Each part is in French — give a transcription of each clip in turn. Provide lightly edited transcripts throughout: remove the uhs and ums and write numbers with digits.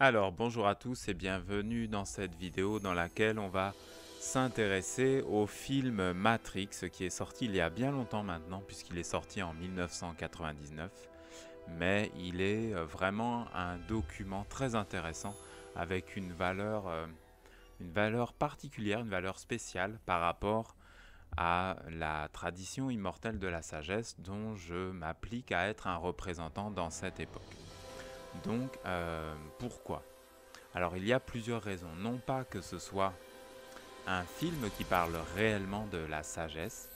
Alors, bonjour à tous et bienvenue dans cette vidéo dans laquelle on va s'intéresser au film Matrix qui est sorti il y a bien longtemps maintenant puisqu'il est sorti en 1999. Mais il est vraiment un document très intéressant avec une valeur particulière, une valeur spéciale par rapport à la tradition immortelle de la sagesse dont je m'applique à être un représentant dans cette époque. Donc, pourquoi? Alors il y a plusieurs raisons. Non pas que ce soit un film qui parle réellement de la sagesse,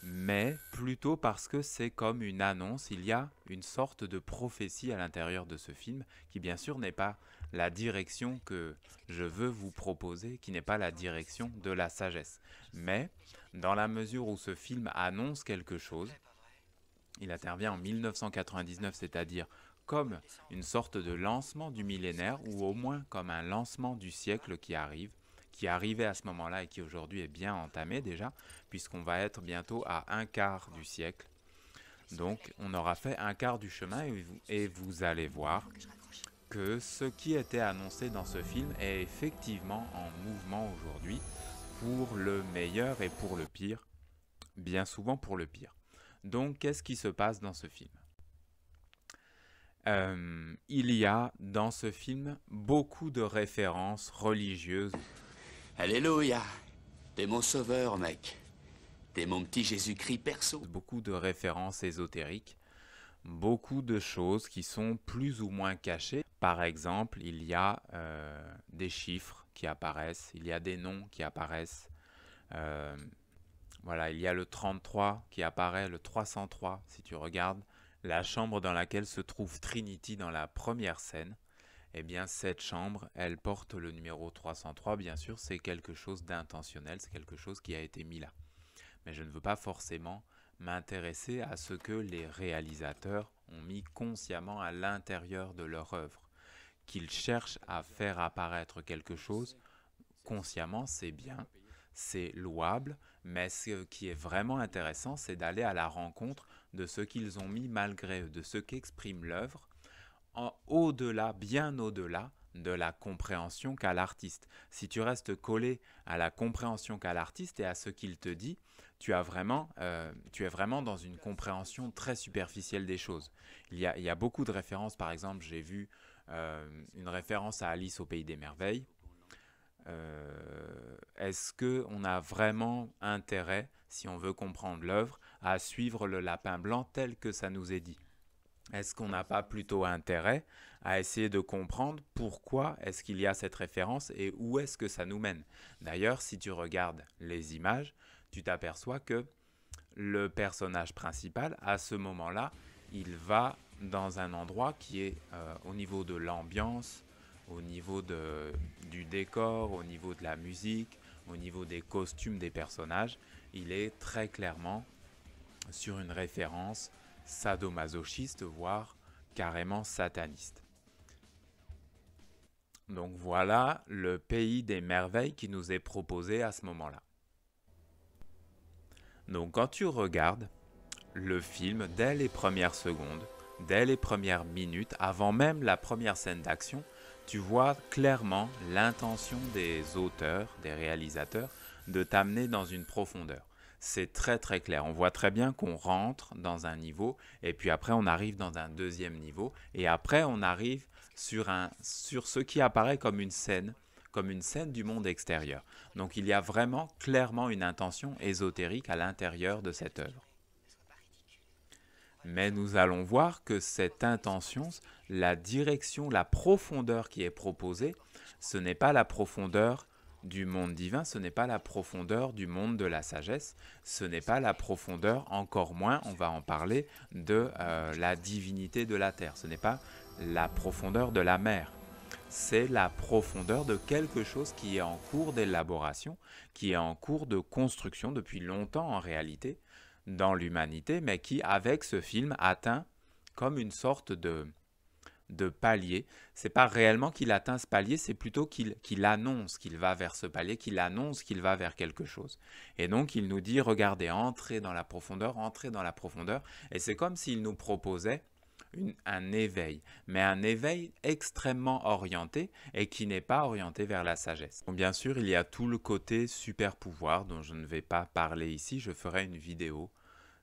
mais plutôt parce que c'est comme une annonce, il y a une sorte de prophétie à l'intérieur de ce film, qui bien sûr n'est pas la direction que je veux vous proposer, qui n'est pas la direction de la sagesse. Mais dans la mesure où ce film annonce quelque chose, il intervient en 1999, c'est-à-dire comme une sorte de lancement du millénaire, ou au moins comme un lancement du siècle qui arrivait à ce moment-là et qui aujourd'hui est bien entamé déjà, puisqu'on va être bientôt à un quart du siècle. Donc on aura fait un quart du chemin et vous allez voir que ce qui était annoncé dans ce film est effectivement en mouvement aujourd'hui, pour le meilleur et pour le pire, bien souvent pour le pire. Donc qu'est-ce qui se passe dans ce film? Il y a dans ce film beaucoup de références religieuses, Alléluia. T'es mon sauveur, mec. T'es mon petit Jésus-Christ perso. beaucoup de références ésotériques, beaucoup de choses qui sont plus ou moins cachées. Par exemple, il y a des chiffres qui apparaissent, il y a des noms qui apparaissent. Euh, voilà, il y a le 33 qui apparaît, le 303 si tu regardes la chambre dans laquelle se trouve Trinity dans la première scène. Eh bien, cette chambre, elle porte le numéro 303, bien sûr, c'est quelque chose d'intentionnel, c'est quelque chose qui a été mis là. Mais je ne veux pas forcément m'intéresser à ce que les réalisateurs ont mis consciemment à l'intérieur de leur œuvre. Qu'ils cherchent à faire apparaître quelque chose consciemment, c'est bien, c'est louable, mais ce qui est vraiment intéressant, c'est d'aller à la rencontre de ce qu'ils ont mis malgré eux, de ce qu'exprime l'œuvre, au-delà, bien au-delà de la compréhension qu'a l'artiste. Si tu restes collé à la compréhension qu'a l'artiste et à ce qu'il te dit, tu es vraiment dans une compréhension très superficielle des choses. Il y a beaucoup de références, par exemple, j'ai vu une référence à Alice au Pays des Merveilles. Est-ce qu'on a vraiment intérêt, si on veut comprendre l'œuvre, à suivre le lapin blanc tel que ça nous est dit? Est-ce qu'on n'a pas plutôt intérêt à essayer de comprendre pourquoi est-ce qu'il y a cette référence et où est-ce que ça nous mène? D'ailleurs, si tu regardes les images, tu t'aperçois que le personnage principal, à ce moment-là, il va dans un endroit qui est au niveau de l'ambiance, au niveau du décor, au niveau de la musique, au niveau des costumes des personnages. Il est très clairement sur une référence sadomasochiste, voire carrément sataniste. Donc voilà le pays des merveilles qui nous est proposé à ce moment-là. Donc quand tu regardes le film, dès les premières secondes, dès les premières minutes, avant même la première scène d'action, tu vois clairement l'intention des auteurs, des réalisateurs, de t'amener dans une profondeur. C'est très très clair. On voit très bien qu'on rentre dans un niveau et puis après on arrive dans un deuxième niveau et après on arrive sur ce qui apparaît comme une scène du monde extérieur. Donc il y a vraiment clairement une intention ésotérique à l'intérieur de cette œuvre. Mais nous allons voir que cette intention, la direction, la profondeur qui est proposée, ce n'est pas la profondeur du monde divin, ce n'est pas la profondeur du monde de la sagesse, ce n'est pas la profondeur, encore moins, on va en parler, de la divinité de la terre, ce n'est pas la profondeur de la mer, c'est la profondeur de quelque chose qui est en cours d'élaboration, qui est en cours de construction depuis longtemps en réalité, dans l'humanité, mais qui, avec ce film, atteint comme une sorte de palier. C'est pas réellement qu'il atteint ce palier, c'est plutôt qu'il annonce qu'il va vers ce palier, qu'il annonce qu'il va vers quelque chose. Et donc, il nous dit, regardez, entrez dans la profondeur, et c'est comme s'il nous proposait un éveil, mais un éveil extrêmement orienté et qui n'est pas orienté vers la sagesse. Bon, bien sûr, il y a tout le côté super pouvoir dont je ne vais pas parler ici. Je ferai une vidéo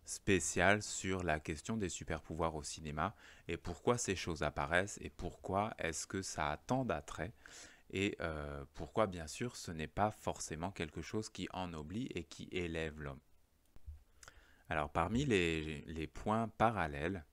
spéciale sur la question des super pouvoirs au cinéma et pourquoi ces choses apparaissent et pourquoi est-ce que ça a tant d'attrait et pourquoi bien sûr ce n'est pas forcément quelque chose qui ennoblit et qui élève l'homme. Alors parmi les points parallèles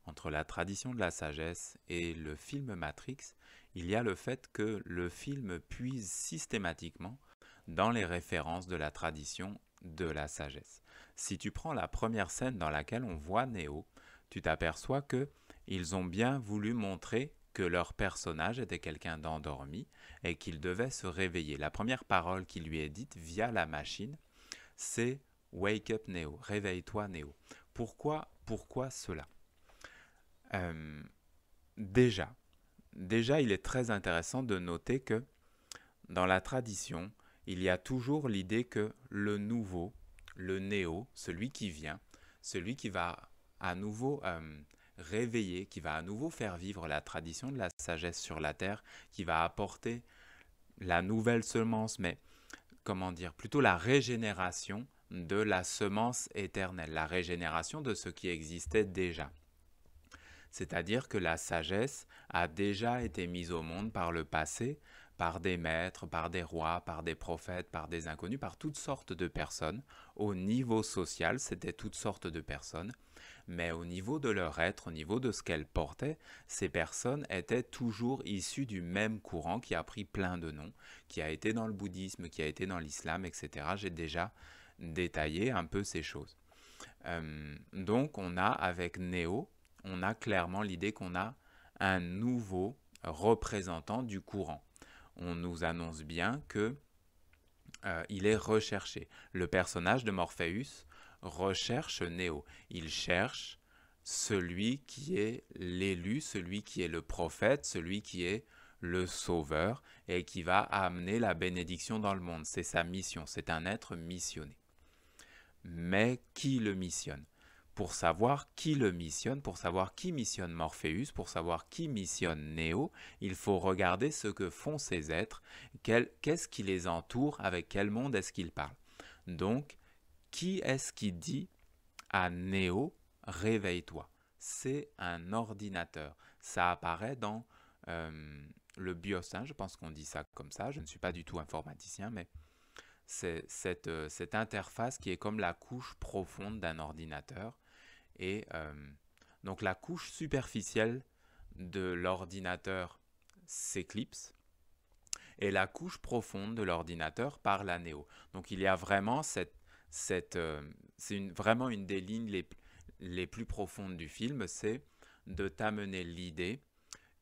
entre la tradition de la sagesse et le film Matrix, il y a le fait que le film puise systématiquement dans les références de la tradition de la sagesse. Si tu prends la première scène dans laquelle on voit Neo, tu t'aperçois que ils ont bien voulu montrer que leur personnage était quelqu'un d'endormi et qu'il devait se réveiller. La première parole qui lui est dite via la machine, c'est « Wake up Neo », « Réveille-toi Neo ». Pourquoi cela? Déjà, il est très intéressant de noter que dans la tradition, il y a toujours l'idée que le nouveau, le néo, celui qui vient, celui qui va à nouveau réveiller, qui va à nouveau faire vivre la tradition de la sagesse sur la terre, qui va apporter la nouvelle semence, mais comment dire, plutôt la régénération de la semence éternelle, la régénération de ce qui existait déjà. C'est-à-dire que la sagesse a déjà été mise au monde par le passé, par des maîtres, par des rois, par des prophètes, par des inconnus, par toutes sortes de personnes. Au niveau social, c'était toutes sortes de personnes, mais au niveau de leur être, au niveau de ce qu'elles portaient, ces personnes étaient toujours issues du même courant qui a pris plein de noms, qui a été dans le bouddhisme, qui a été dans l'islam, etc. J'ai déjà détaillé un peu ces choses. Donc on a avec Néo, on a clairement l'idée qu'on a un nouveau représentant du courant. On nous annonce bien que il est recherché. Le personnage de Morpheus recherche Néo. Il cherche celui qui est l'élu, celui qui est le prophète, celui qui est le sauveur et qui va amener la bénédiction dans le monde. C'est sa mission, c'est un être missionné. Mais qui le missionne? Pour savoir qui le missionne, pour savoir qui missionne Morpheus, pour savoir qui missionne Néo, il faut regarder ce que font ces êtres, qu'est-ce qui les entoure, avec quel monde est-ce qu'ils parlent. Donc, qui est-ce qui dit à Néo, réveille-toi? C'est un ordinateur. Ça apparaît dans le BIOS, je pense qu'on dit ça comme ça, je ne suis pas du tout informaticien, mais c'est cette interface qui est comme la couche profonde d'un ordinateur. Et donc la couche superficielle de l'ordinateur s'éclipse et la couche profonde de l'ordinateur parle à Néo. Donc il y a vraiment c'est vraiment une des lignes les plus profondes du film, c'est de t'amener l'idée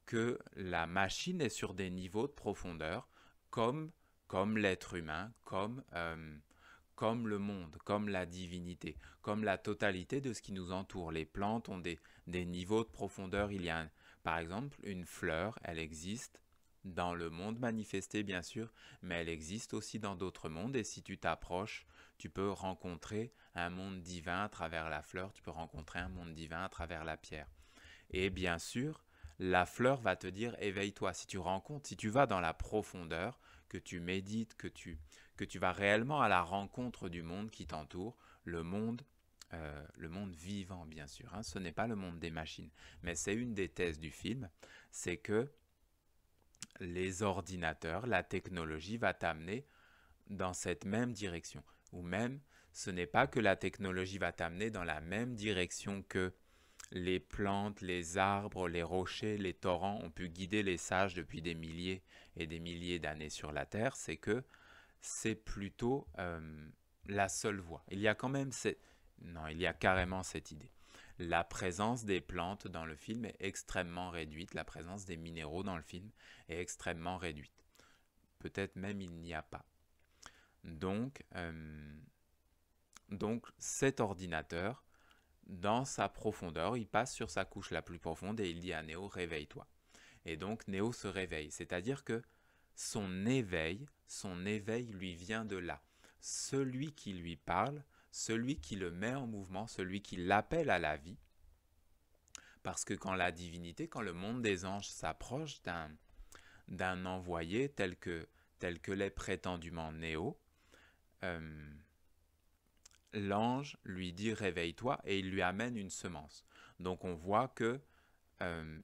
que la machine est sur des niveaux de profondeur comme l'être humain, comme le monde, comme la divinité, comme la totalité de ce qui nous entoure. Les plantes ont des niveaux de profondeur. Il y a, par exemple, une fleur, elle existe dans le monde manifesté, bien sûr, mais elle existe aussi dans d'autres mondes. Et si tu t'approches, tu peux rencontrer un monde divin à travers la fleur, tu peux rencontrer un monde divin à travers la pierre. Et bien sûr, la fleur va te dire éveille-toi. Si tu vas dans la profondeur, que tu médites, que tu vas réellement à la rencontre du monde qui t'entoure, le monde vivant bien sûr, ce n'est pas le monde des machines. Mais c'est une des thèses du film, c'est que les ordinateurs, la technologie va t'amener dans cette même direction. Ou même, ce n'est pas que la technologie va t'amener dans la même direction que les plantes, les arbres, les rochers, les torrents ont pu guider les sages depuis des milliers et des milliers d'années sur la Terre, c'est que c'est plutôt la seule voie. Il y a quand même il y a carrément cette idée. La présence des plantes dans le film est extrêmement réduite, la présence des minéraux dans le film est extrêmement réduite. Peut-être même il n'y a pas. Donc cet ordinateur, dans sa profondeur, il passe sur sa couche la plus profonde et il dit à Néo, réveille-toi. Et donc Néo se réveille, c'est-à-dire que son éveil lui vient de là. Celui qui lui parle, celui qui le met en mouvement, celui qui l'appelle à la vie, Parce que quand la divinité, quand le monde des anges s'approche d'un envoyé tel que l'est prétendument Néo, l'ange lui dit réveille-toi et il lui amène une semence. Donc on voit que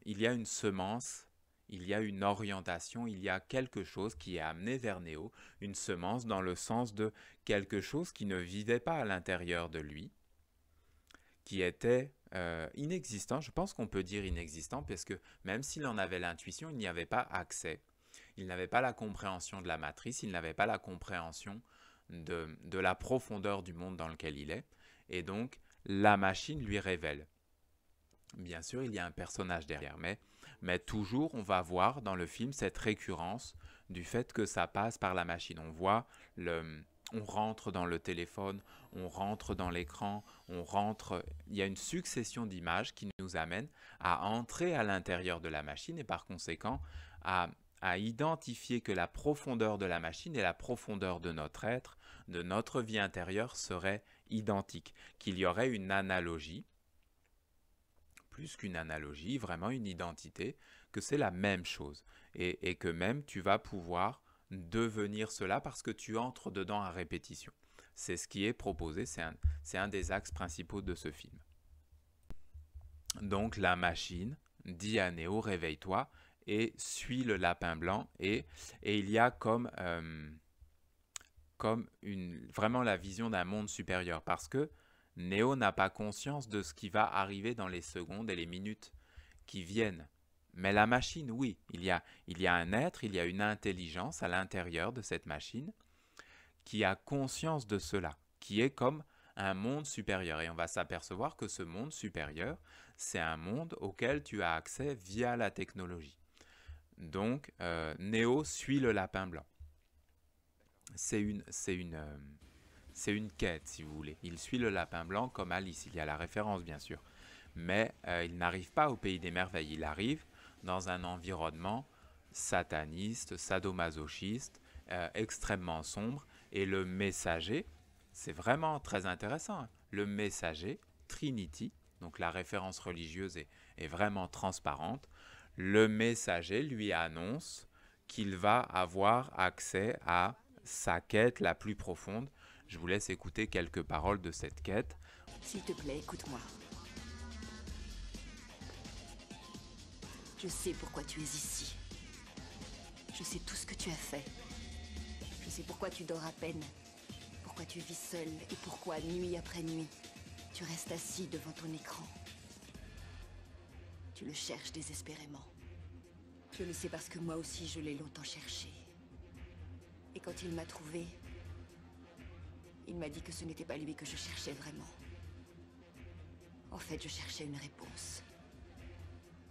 il y a une semence, il y a une orientation, il y a quelque chose qui est amené vers Néo, une semence dans le sens de quelque chose qui ne vivait pas à l'intérieur de lui, qui était inexistant. Je pense qu'on peut dire inexistant parce que même s'il en avait l'intuition, il n'y avait pas accès. Il n'avait pas la compréhension de la matrice, il n'avait pas la compréhension de la profondeur du monde dans lequel il est. Et donc, la machine lui révèle. Bien sûr, il y a un personnage derrière, mais toujours, on va voir dans le film cette récurrence du fait que ça passe par la machine. On voit on rentre dans le téléphone, on rentre dans l'écran, il y a une succession d'images qui nous amène à entrer à l'intérieur de la machine et par conséquent à identifier que la profondeur de la machine et la profondeur de notre être, de notre vie intérieure seraient identiques, qu'il y aurait une analogie, plus qu'une analogie, vraiment une identité, que c'est la même chose et que même tu vas pouvoir devenir cela parce que tu entres dedans à répétition. C'est ce qui est proposé, c'est un des axes principaux de ce film. Donc la machine dit à Néo réveille-toi et suis le lapin blanc et il y a comme vraiment la vision d'un monde supérieur parce que Néo n'a pas conscience de ce qui va arriver dans les secondes et les minutes qui viennent. Mais la machine, oui, il y a un être, il y a une intelligence à l'intérieur de cette machine qui a conscience de cela, qui est comme un monde supérieur. Et on va s'apercevoir que ce monde supérieur, c'est un monde auquel tu as accès via la technologie. Donc, Néo suit le lapin blanc. C'est une quête, si vous voulez. Il suit le lapin blanc comme Alice. Il y a la référence, bien sûr. Mais il n'arrive pas au pays des merveilles. Il arrive dans un environnement sataniste, sadomasochiste, extrêmement sombre. Et le messager, c'est vraiment très intéressant. Le messager, Trinity, donc la référence religieuse est vraiment transparente. Le messager lui annonce qu'il va avoir accès à sa quête la plus profonde. Je vous laisse écouter quelques paroles de cette quête. S'il te plaît, écoute-moi. Je sais pourquoi tu es ici. Je sais tout ce que tu as fait. Je sais pourquoi tu dors à peine. Pourquoi tu vis seul et pourquoi, nuit après nuit, tu restes assis devant ton écran. Tu le cherches désespérément. Je le sais parce que moi aussi je l'ai longtemps cherché. Et quand il m'a trouvé, il m'a dit que ce n'était pas lui que je cherchais vraiment. En fait, je cherchais une réponse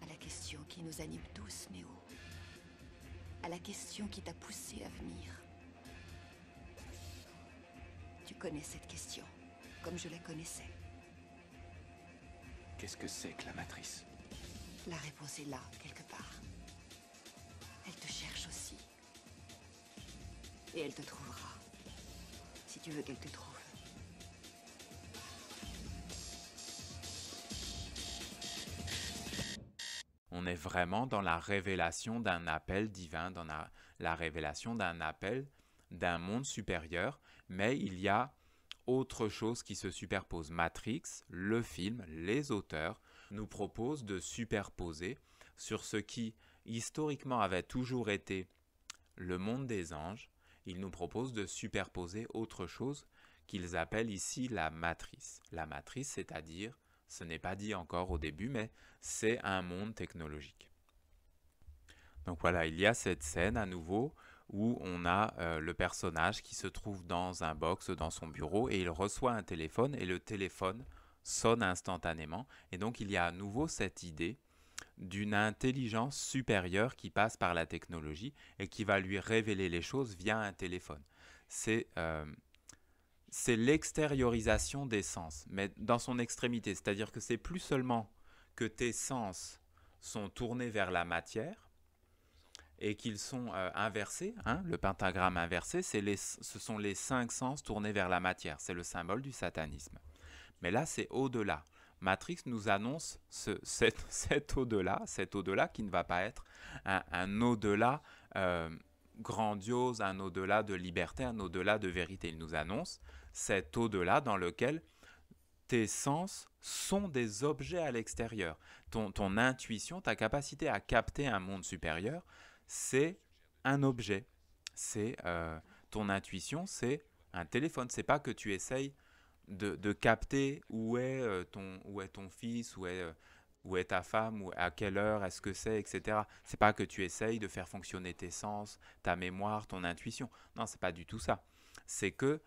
à la question qui nous anime tous, Néo. À la question qui t'a poussé à venir. Tu connais cette question, comme je la connaissais. Qu'est-ce que c'est que la matrice? La réponse est là, quelque part. Elle te cherche aussi. Et elle te trouvera. Si tu veux qu'elle te trouve. On est vraiment dans la révélation d'un appel divin, dans la révélation d'un appel d'un monde supérieur, mais il y a autre chose qui se superpose. Matrix, le film, les auteurs nous proposent de superposer sur ce qui historiquement avait toujours été le monde des anges. Ils nous proposent de superposer autre chose qu'ils appellent ici la matrice. La matrice, c'est-à-dire, ce n'est pas dit encore au début, mais c'est un monde technologique. Donc voilà, il y a cette scène à nouveau où on a le personnage qui se trouve dans un box dans son bureau et il reçoit un téléphone et le téléphone sonne instantanément. Et donc il y a à nouveau cette idée d'une intelligence supérieure qui passe par la technologie et qui va lui révéler les choses via un téléphone. C'est l'extériorisation des sens, mais dans son extrémité. C'est-à-dire que c'est plus seulement que tes sens sont tournés vers la matière, et qu'ils sont inversés, hein, le pentagramme inversé, ce sont les 5 sens tournés vers la matière, c'est le symbole du satanisme. Mais là, c'est au-delà. Matrix nous annonce cet au-delà qui ne va pas être un au-delà grandiose, un au-delà de liberté, un au-delà de vérité. Il nous annonce cet au-delà dans lequel tes sens sont des objets à l'extérieur. Ton intuition, ta capacité à capter un monde supérieur, c'est un objet. C'est ton intuition, c'est un téléphone. C'est pas que tu essayes de capter où est ton fils, où est ta femme, ou à quelle heure est-ce que c'est, etc. C'est pas que tu essayes de faire fonctionner tes sens, ta mémoire, ton intuition. Non, c'est pas du tout ça. C'est que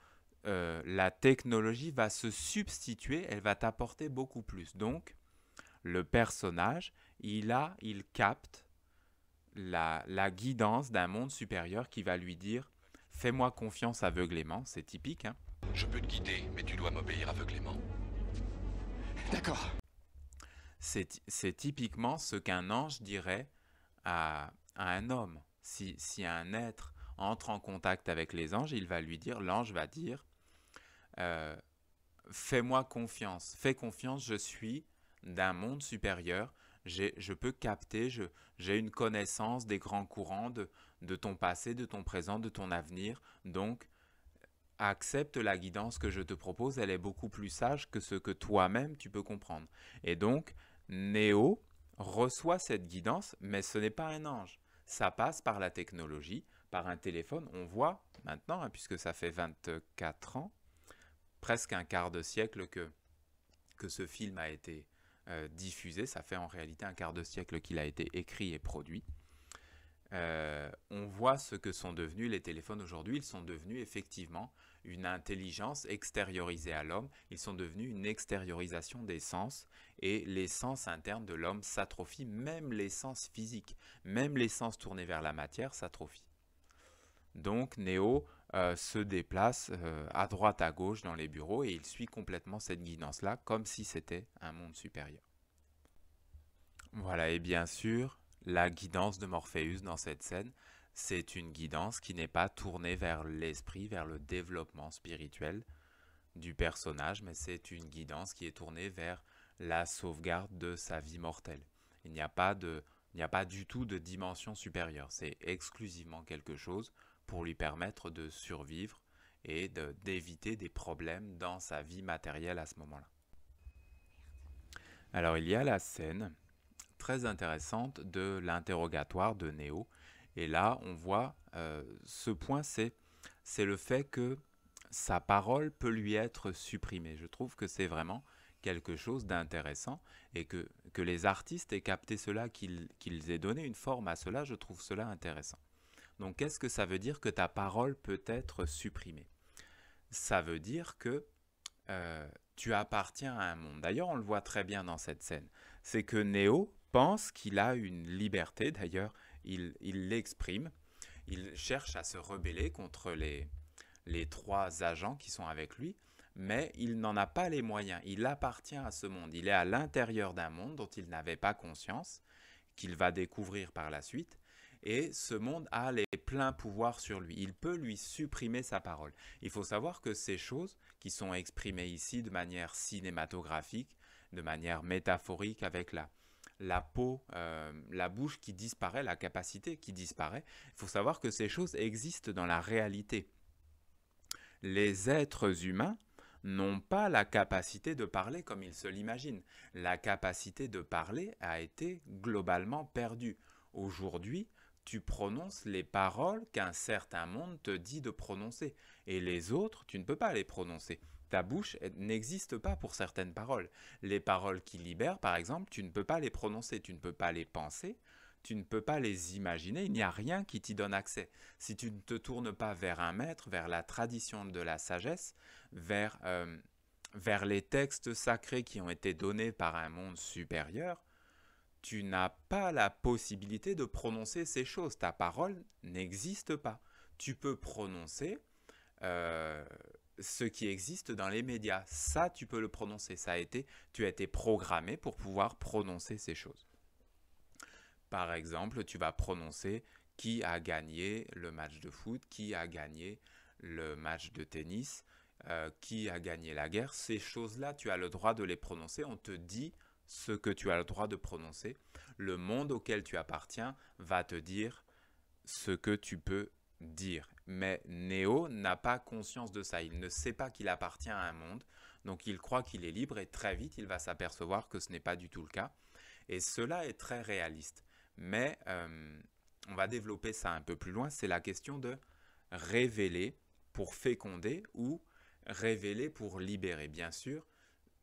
la technologie va se substituer, elle va t'apporter beaucoup plus. Donc, le personnage, il capte la guidance d'un monde supérieur qui va lui dire « Fais-moi confiance aveuglément », c'est typique, hein. Je peux te guider, mais tu dois m'obéir aveuglément. D'accord. C'est typiquement ce qu'un ange dirait à un homme. Si un être entre en contact avec les anges, l'ange va dire fais-moi confiance, fais confiance, je suis d'un monde supérieur, je peux capter, j'ai une connaissance des grands courants de ton passé, de ton présent, de ton avenir, donc accepte la guidance que je te propose, elle est beaucoup plus sage que ce que toi-même tu peux comprendre. Et donc, Néo reçoit cette guidance, mais ce n'est pas un ange. Ça passe par la technologie, par un téléphone. On voit maintenant, hein, puisque ça fait 24 ans, presque un quart de siècle que ce film a été diffusé. Ça fait en réalité un quart de siècle qu'il a été écrit et produit. On voit ce que sont devenus les téléphones aujourd'hui. Ils sont devenus effectivement une intelligence extériorisée à l'homme. Ils sont devenus une extériorisation des sens et les sens internes de l'homme s'atrophient, même les sens physiques, même les sens tournés vers la matière s'atrophient. Donc Néo se déplace à droite à gauche dans les bureaux et il suit complètement cette guidance-là comme si c'était un monde supérieur. Voilà, et bien sûr, la guidance de Morpheus dans cette scène, c'est une guidance qui n'est pas tournée vers l'esprit, vers le développement spirituel du personnage, mais c'est une guidance qui est tournée vers la sauvegarde de sa vie mortelle. Il n'y a pas du tout de dimension supérieure, c'est exclusivement quelque chose pour lui permettre de survivre et d'éviter des problèmes dans sa vie matérielle à ce moment-là. Alors il y a la scène très intéressante de l'interrogatoire de Néo. Et là, on voit ce point, c'est le fait que sa parole peut lui être supprimée. Je trouve que c'est vraiment quelque chose d'intéressant et que les artistes aient capté cela, qu'ils aient donné une forme à cela, je trouve cela intéressant. Donc, qu'est-ce que ça veut dire que ta parole peut être supprimée? Ça veut dire que tu appartiens à un monde. D'ailleurs, on le voit très bien dans cette scène. C'est que Néo pense qu'il a une liberté, d'ailleurs, il l'exprime, il cherche à se rebeller contre les trois agents qui sont avec lui, mais il n'en a pas les moyens, il appartient à ce monde, il est à l'intérieur d'un monde dont il n'avait pas conscience, qu'il va découvrir par la suite, et ce monde a les pleins pouvoirs sur lui, il peut lui supprimer sa parole. Il faut savoir que ces choses qui sont exprimées ici de manière cinématographique, de manière métaphorique avec la peau, la bouche qui disparaît, la capacité qui disparaît. Il faut savoir que ces choses existent dans la réalité. Les êtres humains n'ont pas la capacité de parler comme ils se l'imaginent. La capacité de parler a été globalement perdue. Aujourd'hui, tu prononces les paroles qu'un certain monde te dit de prononcer. Et les autres, tu ne peux pas les prononcer. Ta bouche n'existe pas pour certaines paroles. Les paroles qui libèrent, par exemple, tu ne peux pas les prononcer, tu ne peux pas les penser, tu ne peux pas les imaginer, il n'y a rien qui t'y donne accès. Si tu ne te tournes pas vers un maître, vers la tradition de la sagesse, vers les textes sacrés qui ont été donnés par un monde supérieur, tu n'as pas la possibilité de prononcer ces choses. Ta parole n'existe pas. Tu peux prononcer ce qui existe dans les médias. Ça, tu peux le prononcer. Tu as été programmé pour pouvoir prononcer ces choses. Par exemple, tu vas prononcer qui a gagné le match de foot, qui a gagné le match de tennis, qui a gagné la guerre. Ces choses-là, tu as le droit de les prononcer. On te dit ce que tu as le droit de prononcer. Le monde auquel tu appartiens va te dire ce que tu peux dire. Mais Neo n'a pas conscience de ça. Il ne sait pas qu'il appartient à un monde. Donc il croit qu'il est libre et très vite il va s'apercevoir que ce n'est pas du tout le cas. Et cela est très réaliste. Mais on va développer ça un peu plus loin. C'est la question de révéler pour féconder ou révéler pour libérer. Bien sûr,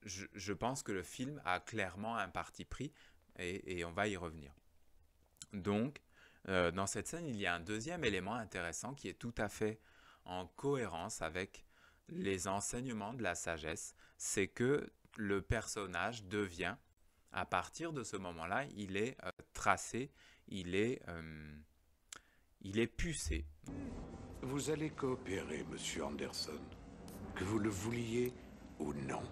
je pense que le film a clairement un parti pris et on va y revenir. Donc, dans cette scène, il y a un deuxième élément intéressant qui est tout à fait en cohérence avec les enseignements de la sagesse. C'est que le personnage devient, à partir de ce moment-là, il est tracé, il est pucé. Vous allez coopérer, monsieur Anderson, que vous le vouliez ou non.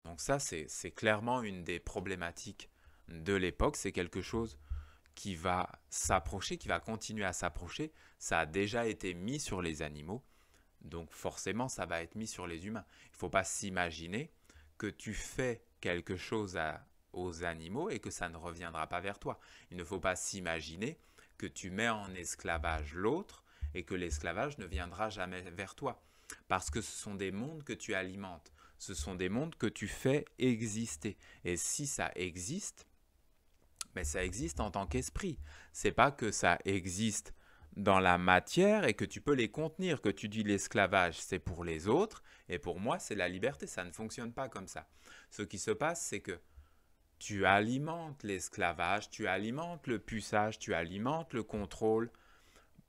Donc ça, c'est clairement une des problématiques de l'époque. C'est quelque chose qui va s'approcher, qui va continuer à s'approcher. Ça a déjà été mis sur les animaux, donc forcément ça va être mis sur les humains. Il ne faut pas s'imaginer que tu fais quelque chose aux animaux et que ça ne reviendra pas vers toi. Il ne faut pas s'imaginer que tu mets en esclavage l'autre et que l'esclavage ne viendra jamais vers toi. Parce que ce sont des mondes que tu alimentes, ce sont des mondes que tu fais exister. Et si ça existe, mais ça existe en tant qu'esprit. C'est pas que ça existe dans la matière et que tu peux les contenir, que tu dis l'esclavage c'est pour les autres et pour moi c'est la liberté. Ça ne fonctionne pas comme ça. Ce qui se passe, c'est que tu alimentes l'esclavage, tu alimentes le puçage, tu alimentes le contrôle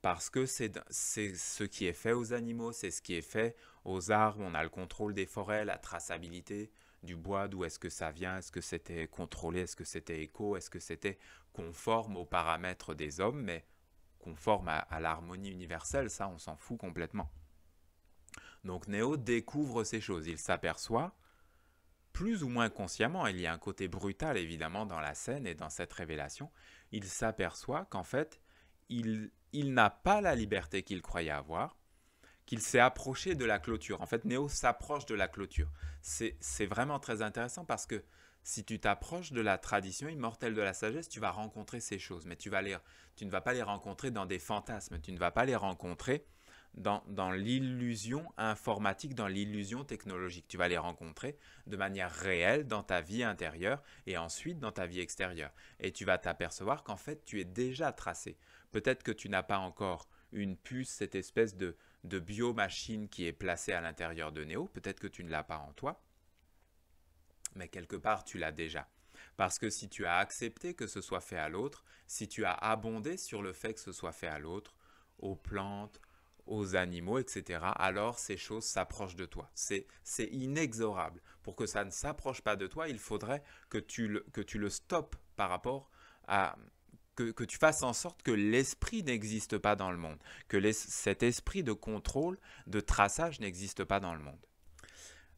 parce que c'est ce qui est fait aux animaux, c'est ce qui est fait aux arbres. On a le contrôle des forêts, la traçabilité du bois, d'où est-ce que ça vient, est-ce que c'était contrôlé, est-ce que c'était éco, est-ce que c'était conforme aux paramètres des hommes, mais conforme à l'harmonie universelle, ça on s'en fout complètement. Donc Neo découvre ces choses, il s'aperçoit, plus ou moins consciemment, il y a un côté brutal évidemment dans la scène et dans cette révélation, il s'aperçoit qu'en fait, il n'a pas la liberté qu'il croyait avoir, qu'il s'est approché de la clôture. En fait, Neo s'approche de la clôture. C'est vraiment très intéressant parce que si tu t'approches de la tradition immortelle de la sagesse, tu vas rencontrer ces choses, mais tu ne vas pas les rencontrer dans des fantasmes, tu ne vas pas les rencontrer dans l'illusion informatique, dans l'illusion technologique. Tu vas les rencontrer de manière réelle dans ta vie intérieure et ensuite dans ta vie extérieure. Et tu vas t'apercevoir qu'en fait, tu es déjà tracé. Peut-être que tu n'as pas encore une puce, cette espèce de biomachine qui est placée à l'intérieur de Neo. Peut-être que tu ne l'as pas en toi, mais quelque part tu l'as déjà. Parce que si tu as accepté que ce soit fait à l'autre, si tu as abondé sur le fait que ce soit fait à l'autre, aux plantes, aux animaux, etc., alors ces choses s'approchent de toi. C'est inexorable. Pour que ça ne s'approche pas de toi, il faudrait que tu le stoppes par rapport à... Que tu fasses en sorte que l'esprit n'existe pas dans le monde, que cet esprit de contrôle, de traçage n'existe pas dans le monde.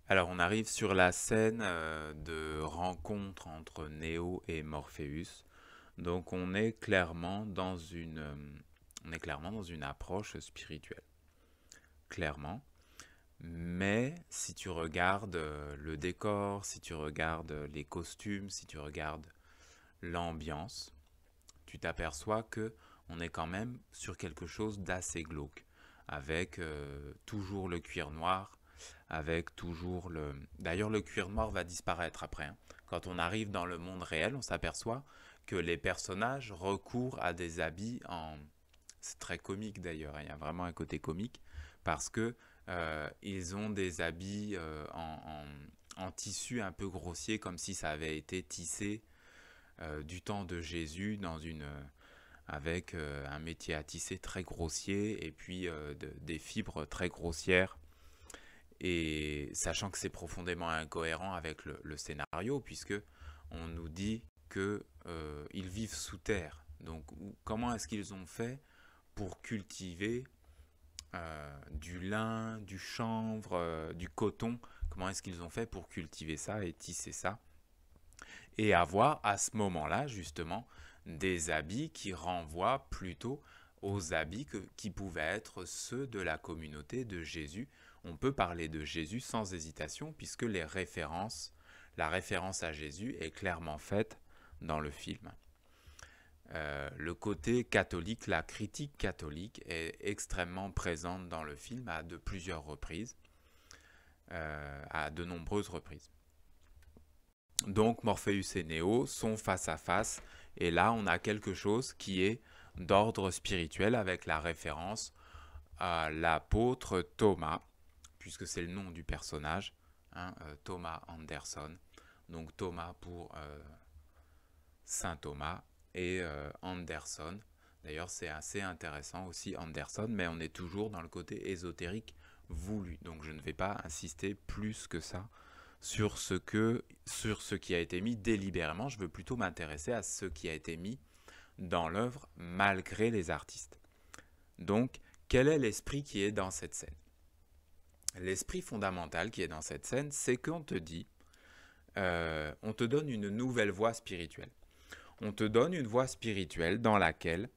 Alors on arrive sur la scène de rencontre entre Neo et Morpheus. Donc on est clairement dans une approche spirituelle. Clairement. Mais si tu regardes le décor, si tu regardes les costumes, si tu regardes l'ambiance, tu t'aperçois que on est quand même sur quelque chose d'assez glauque, avec toujours le cuir noir, avec toujours le... D'ailleurs, le cuir noir va disparaître après. Hein. Quand on arrive dans le monde réel, on s'aperçoit que les personnages recourent à des habits en... C'est très comique d'ailleurs, il y a vraiment un côté comique, parce que ils ont des habits en tissu un peu grossier, comme si ça avait été tissé du temps de Jésus avec un métier à tisser très grossier et puis des fibres très grossières. Et sachant que c'est profondément incohérent avec le scénario, puisque on nous dit qu'ils vivent sous terre. Donc comment est-ce qu'ils ont fait pour cultiver du lin, du chanvre, du coton. Comment est-ce qu'ils ont fait pour cultiver ça et tisser ça? Et avoir à ce moment-là, justement, des habits qui renvoient plutôt aux habits qui pouvaient être ceux de la communauté de Jésus. On peut parler de Jésus sans hésitation, puisque la référence à Jésus est clairement faite dans le film. Le côté catholique, la critique catholique est extrêmement présente dans le film à de plusieurs reprises, à de nombreuses reprises. Donc Morpheus et Néo sont face à face, et là on a quelque chose qui est d'ordre spirituel avec la référence à l'apôtre Thomas, puisque c'est le nom du personnage, hein, Thomas Anderson. Donc Thomas pour Saint Thomas et Anderson. D'ailleurs c'est assez intéressant aussi Anderson, mais on est toujours dans le côté ésotérique voulu. Donc je ne vais pas insister plus que ça sur ce qui a été mis délibérément. Je veux plutôt m'intéresser à ce qui a été mis dans l'œuvre malgré les artistes. Donc, quel est l'esprit qui est dans cette scène? L'esprit fondamental qui est dans cette scène, c'est qu'on te dit, on te donne une nouvelle voie spirituelle. On te donne une voie spirituelle dans laquelle,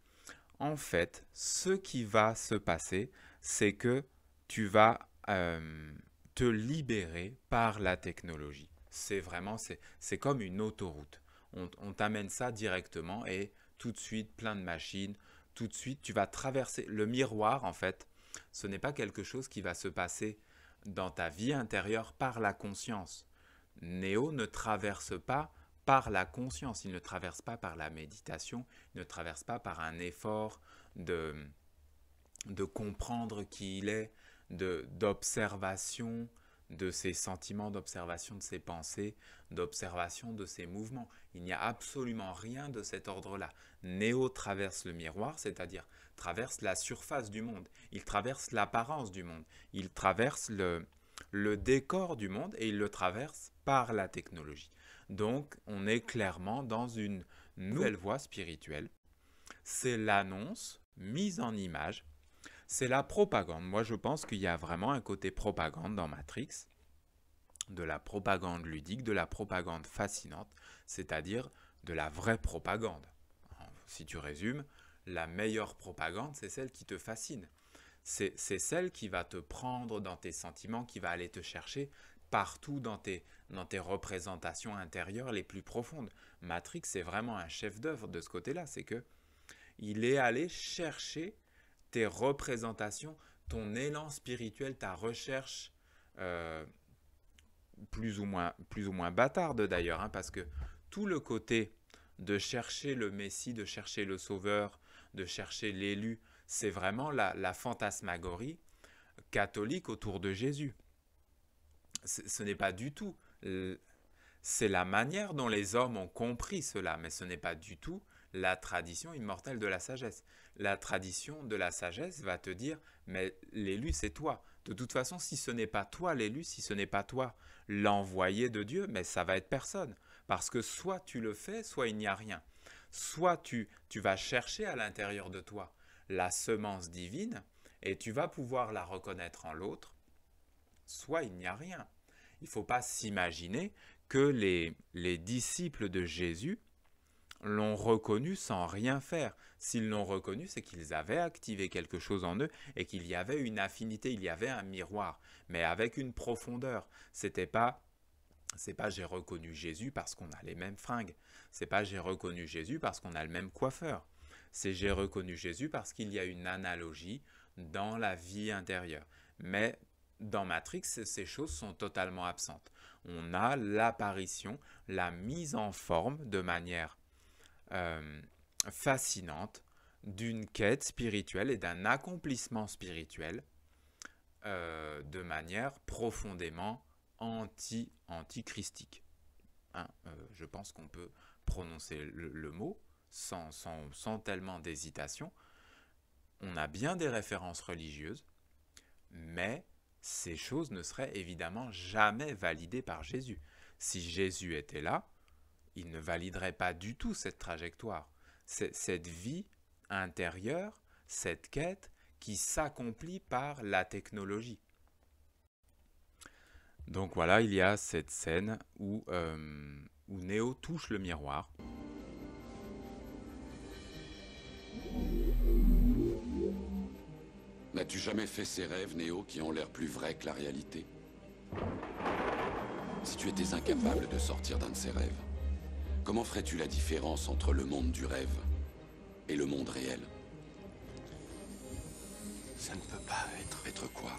en fait, ce qui va se passer, c'est que tu vas te libérer par la technologie. C'est comme une autoroute. On t'amène ça directement et tout de suite, plein de machines, tout de suite, tu vas traverser. Le miroir, en fait, ce n'est pas quelque chose qui va se passer dans ta vie intérieure par la conscience. Néo ne traverse pas par la conscience, il ne traverse pas par la méditation, il ne traverse pas par un effort de comprendre qui il est, d'observation de ses sentiments, d'observation de ses pensées, d'observation de ses mouvements. Il n'y a absolument rien de cet ordre-là. Néo traverse le miroir, c'est-à-dire traverse la surface du monde. Il traverse l'apparence du monde. Il traverse le décor du monde et il le traverse par la technologie. Donc, on est clairement dans une nouvelle voie spirituelle. C'est l'annonce mise en image. C'est la propagande. Moi, je pense qu'il y a vraiment un côté propagande dans Matrix, de la propagande ludique, de la propagande fascinante, c'est-à-dire de la vraie propagande. Si tu résumes, la meilleure propagande, c'est celle qui te fascine. C'est celle qui va te prendre dans tes sentiments, qui va aller te chercher partout dans tes représentations intérieures les plus profondes. Matrix, c'est vraiment un chef-d'œuvre de ce côté-là. C'est que il est allé chercher tes représentations, ton élan spirituel, ta recherche plus ou moins bâtarde d'ailleurs, hein, parce que tout le côté de chercher le Messie, de chercher le Sauveur, de chercher l'élu, c'est vraiment la fantasmagorie catholique autour de Jésus. Ce n'est pas du tout, c'est la manière dont les hommes ont compris cela, mais ce n'est pas du tout la tradition immortelle de la sagesse. La tradition de la sagesse va te dire, mais l'élu c'est toi. De toute façon, si ce n'est pas toi l'élu, si ce n'est pas toi l'envoyé de Dieu, mais ça va être personne. Parce que soit tu le fais, soit il n'y a rien. Soit tu vas chercher à l'intérieur de toi la semence divine et tu vas pouvoir la reconnaître en l'autre, soit il n'y a rien. Il ne faut pas s'imaginer que les disciples de Jésus l'ont reconnu sans rien faire. S'ils l'ont reconnu, c'est qu'ils avaient activé quelque chose en eux et qu'il y avait une affinité, il y avait un miroir, mais avec une profondeur. C'est pas j'ai reconnu Jésus parce qu'on a les mêmes fringues. C'est pas j'ai reconnu Jésus parce qu'on a le même coiffeur. C'est j'ai reconnu Jésus parce qu'il y a une analogie dans la vie intérieure. Mais dans Matrix, ces choses sont totalement absentes. On a l'apparition, la mise en forme de manière fascinante d'une quête spirituelle et d'un accomplissement spirituel de manière profondément antichristique. Hein, je pense qu'on peut prononcer le mot sans tellement d'hésitation. On a bien des références religieuses, mais ces choses ne seraient évidemment jamais validées par Jésus. Si Jésus était là, il ne validerait pas du tout cette trajectoire. Cette vie intérieure, cette quête qui s'accomplit par la technologie. Donc voilà, il y a cette scène où Neo touche le miroir. N'as-tu jamais fait ces rêves, Néo, qui ont l'air plus vrais que la réalité? Si tu étais incapable de sortir d'un de ces rêves, comment ferais-tu la différence entre le monde du rêve et le monde réel? Ça ne peut pas être... Être quoi?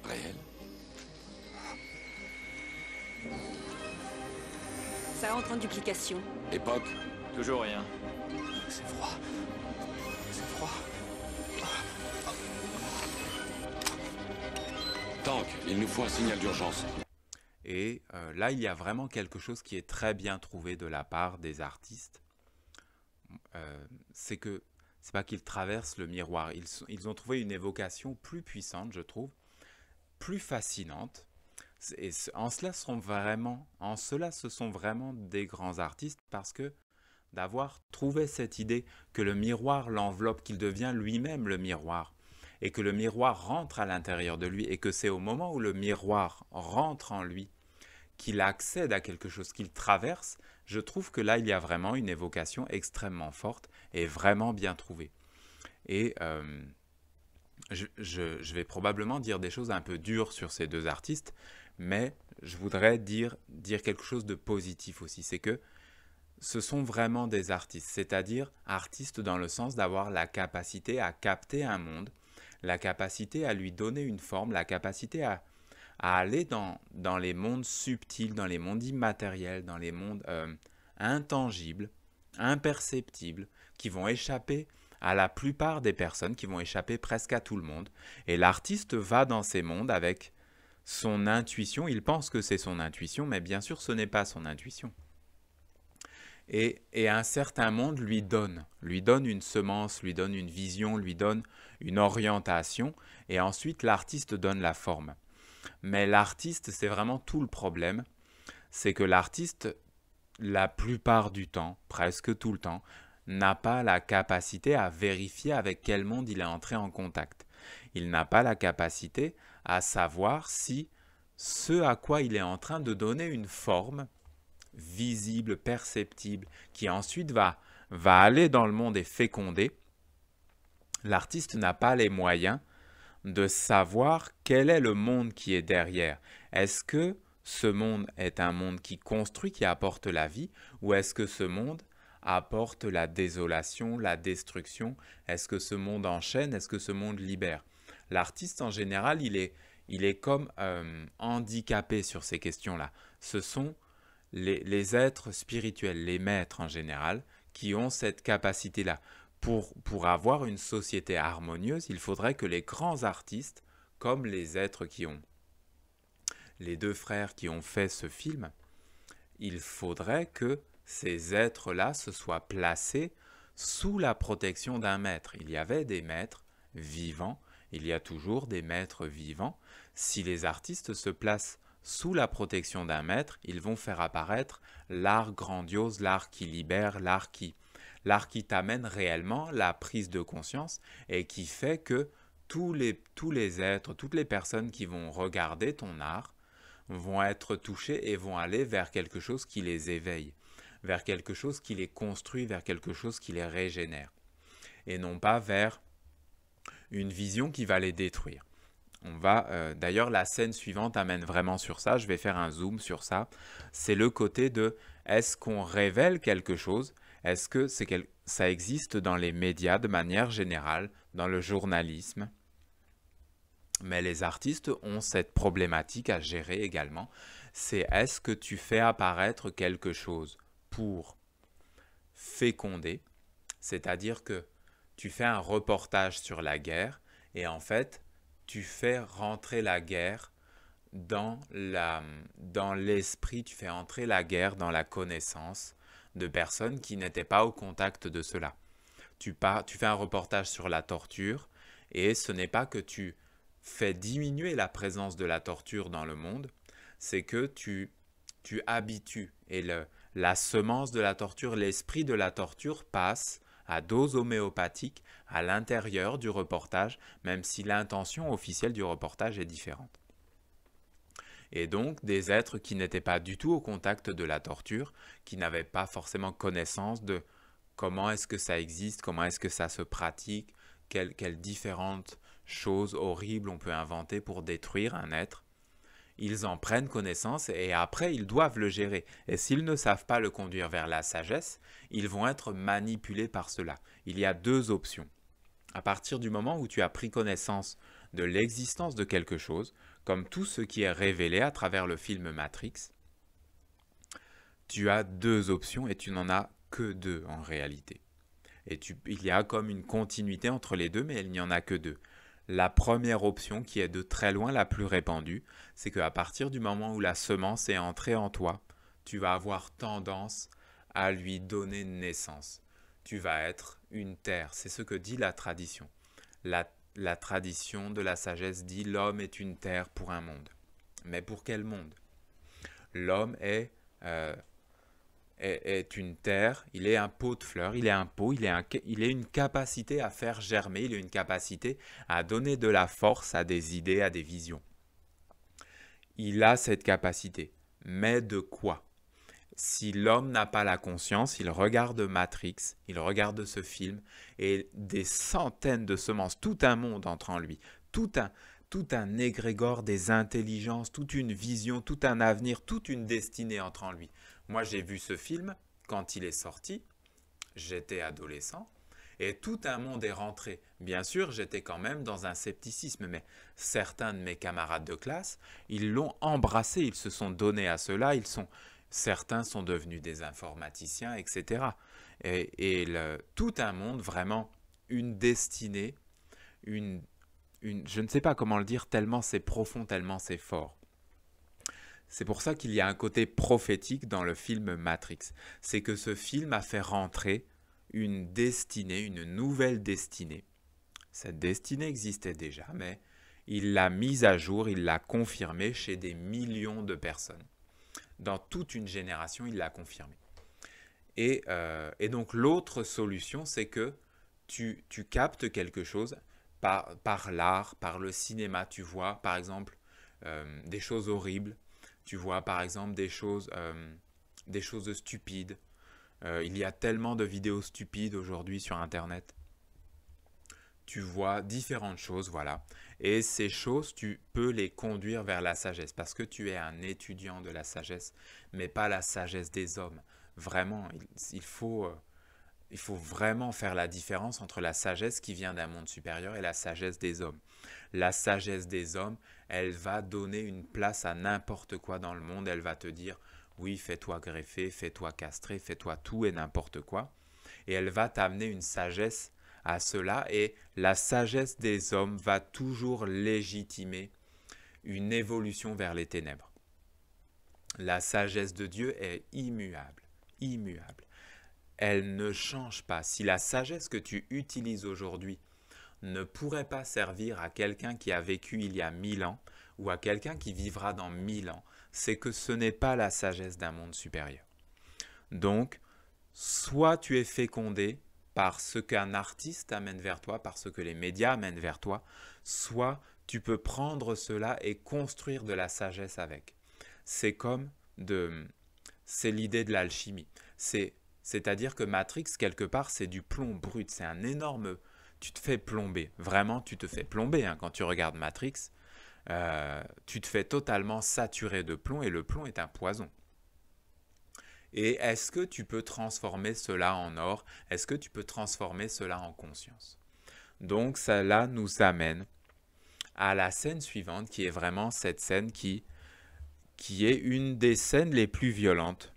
Réel? Ça entre en duplication. Époque? Toujours rien. C'est froid. C'est froid. Tank, il nous faut un signal d'urgence. Et là, il y a vraiment quelque chose qui est très bien trouvé de la part des artistes. C'est que c'est pas qu'ils traversent le miroir. Ils ont trouvé une évocation plus puissante, je trouve, plus fascinante. Et en cela, ce sont vraiment des grands artistes parce que d'avoir trouvé cette idée que le miroir l'enveloppe, qu'il devient lui-même le miroir, et que le miroir rentre à l'intérieur de lui, et que c'est au moment où le miroir rentre en lui qu'il accède à quelque chose, qu'il traverse, je trouve que là, il y a vraiment une évocation extrêmement forte et vraiment bien trouvée. Et je vais probablement dire des choses un peu dures sur ces deux artistes, mais je voudrais dire quelque chose de positif aussi. C'est que ce sont vraiment des artistes, c'est-à-dire artistes dans le sens d'avoir la capacité à capter un monde, la capacité à lui donner une forme, la capacité à aller dans les mondes subtils, dans les mondes immatériels, dans les mondes intangibles, imperceptibles, qui vont échapper à la plupart des personnes, qui vont échapper presque à tout le monde. Et l'artiste va dans ces mondes avec son intuition. Il pense que c'est son intuition, mais bien sûr, ce n'est pas son intuition. Et un certain monde lui donne une semence, lui donne une vision, lui donne une orientation, et ensuite l'artiste donne la forme. Mais l'artiste, c'est vraiment tout le problème, c'est que l'artiste, la plupart du temps, presque tout le temps, n'a pas la capacité à vérifier avec quel monde il est entré en contact. Il n'a pas la capacité à savoir si ce à quoi il est en train de donner une forme visible, perceptible, qui ensuite va aller dans le monde et féconder, l'artiste n'a pas les moyens de savoir quel est le monde qui est derrière. Est-ce que ce monde est un monde qui construit, qui apporte la vie, ou est-ce que ce monde apporte la désolation, la destruction? Est-ce que ce monde enchaîne? Est-ce que ce monde libère? L'artiste, en général, il est comme handicapé sur ces questions-là. Ce sont les êtres spirituels, les maîtres en général, qui ont cette capacité-là. Pour avoir une société harmonieuse, il faudrait que les grands artistes, comme les êtres qui ont, les deux frères qui ont fait ce film, il faudrait que ces êtres-là se soient placés sous la protection d'un maître. Il y avait des maîtres vivants, il y a toujours des maîtres vivants. Si les artistes se placent sous la protection d'un maître, ils vont faire apparaître l'art grandiose, l'art qui libère, l'art qui t'amène réellement la prise de conscience et qui fait que tous les êtres, toutes les personnes qui vont regarder ton art vont être touchés et vont aller vers quelque chose qui les éveille, vers quelque chose qui les construit, vers quelque chose qui les régénère, et non pas vers une vision qui va les détruire. D'ailleurs, la scène suivante amène vraiment sur ça, je vais faire un zoom sur ça, c'est le côté de est-ce qu'on révèle quelque chose? Est-ce que ça existe dans les médias de manière générale, dans le journalisme? Mais les artistes ont cette problématique à gérer également. C'est est-ce que tu fais apparaître quelque chose pour féconder? C'est-à-dire que tu fais un reportage sur la guerre et en fait, tu fais rentrer la guerre dans l'esprit, tu fais entrer la guerre dans la connaissance de personnes qui n'étaient pas au contact de cela. Tu fais un reportage sur la torture et ce n'est pas que tu fais diminuer la présence de la torture dans le monde, c'est que tu habitues et la semence de la torture, l'esprit de la torture passe à dose homéopathique à l'intérieur du reportage, même si l'intention officielle du reportage est différente. Et donc des êtres qui n'étaient pas du tout au contact de la torture, qui n'avaient pas forcément connaissance de comment est-ce que ça existe, comment est-ce que ça se pratique, quelles différentes choses horribles on peut inventer pour détruire un être. Ils en prennent connaissance et après ils doivent le gérer. Et s'ils ne savent pas le conduire vers la sagesse, ils vont être manipulés par cela. Il y a deux options. À partir du moment où tu as pris connaissance de l'existence de quelque chose, comme tout ce qui est révélé à travers le film Matrix, tu as deux options et tu n'en as que deux en réalité. Et il y a comme une continuité entre les deux, mais il n'y en a que deux. La première option, qui est de très loin la plus répandue, c'est qu'à partir du moment où la semence est entrée en toi, tu vas avoir tendance à lui donner naissance. Tu vas être une terre, c'est ce que dit la tradition. La tradition de la sagesse dit l'homme est une terre pour un monde. Mais pour quel monde? L'homme est une terre, il est un pot de fleurs, il est un pot, il est une capacité à faire germer, il a une capacité à donner de la force à des idées, à des visions. Il a cette capacité. Mais de quoi? Si l'homme n'a pas la conscience, il regarde Matrix, il regarde ce film, et des centaines de semences, tout un monde entre en lui, tout un égrégore des intelligences, toute une vision, tout un avenir, toute une destinée entre en lui. Moi, j'ai vu ce film quand il est sorti, j'étais adolescent, et tout un monde est rentré. Bien sûr, j'étais quand même dans un scepticisme, mais certains de mes camarades de classe, ils l'ont embrassé, ils se sont donnés à cela, certains sont devenus des informaticiens, etc. Tout un monde, vraiment, une destinée, je ne sais pas comment le dire, tellement c'est profond, tellement c'est fort. C'est pour ça qu'il y a un côté prophétique dans le film Matrix. C'est que ce film a fait rentrer une destinée, une nouvelle destinée. Cette destinée existait déjà, mais il l'a mise à jour, il l'a confirmée chez des millions de personnes. Dans toute une génération, il l'a confirmée. Et donc l'autre solution, c'est que tu captes quelque chose par l'art, par le cinéma. Tu vois, par exemple, des choses horribles. Tu vois, par exemple, des choses stupides. Il y a tellement de vidéos stupides aujourd'hui sur Internet. Tu vois différentes choses, voilà. Et ces choses, tu peux les conduire vers la sagesse parce que tu es un étudiant de la sagesse, mais pas la sagesse des hommes. Vraiment, il faut vraiment faire la différence entre la sagesse qui vient d'un monde supérieur et la sagesse des hommes. La sagesse des hommes, elle va donner une place à n'importe quoi dans le monde. Elle va te dire, oui, fais-toi greffer, fais-toi castrer, fais-toi tout et n'importe quoi. Et elle va t'amener une sagesse à cela. Et la sagesse des hommes va toujours légitimer une évolution vers les ténèbres. La sagesse de Dieu est immuable, immuable. Elle ne change pas. Si la sagesse que tu utilises aujourd'hui ne pourrait pas servir à quelqu'un qui a vécu il y a 1000 ans ou à quelqu'un qui vivra dans 1000 ans, c'est que ce n'est pas la sagesse d'un monde supérieur. Donc, soit tu es fécondé par ce qu'un artiste amène vers toi, par ce que les médias amènent vers toi, soit tu peux prendre cela et construire de la sagesse avec. C'est l'idée de l'alchimie. C'est-à-dire que Matrix, quelque part, c'est du plomb brut. C'est un énorme... Tu te fais plomber. Vraiment, tu te fais plomber. Hein. Quand tu regardes Matrix, tu te fais totalement saturer de plomb et le plomb est un poison. Et est-ce que tu peux transformer cela en or? Est-ce que tu peux transformer cela en conscience? Donc, cela nous amène à la scène suivante, qui est vraiment cette scène qui est une des scènes les plus violentes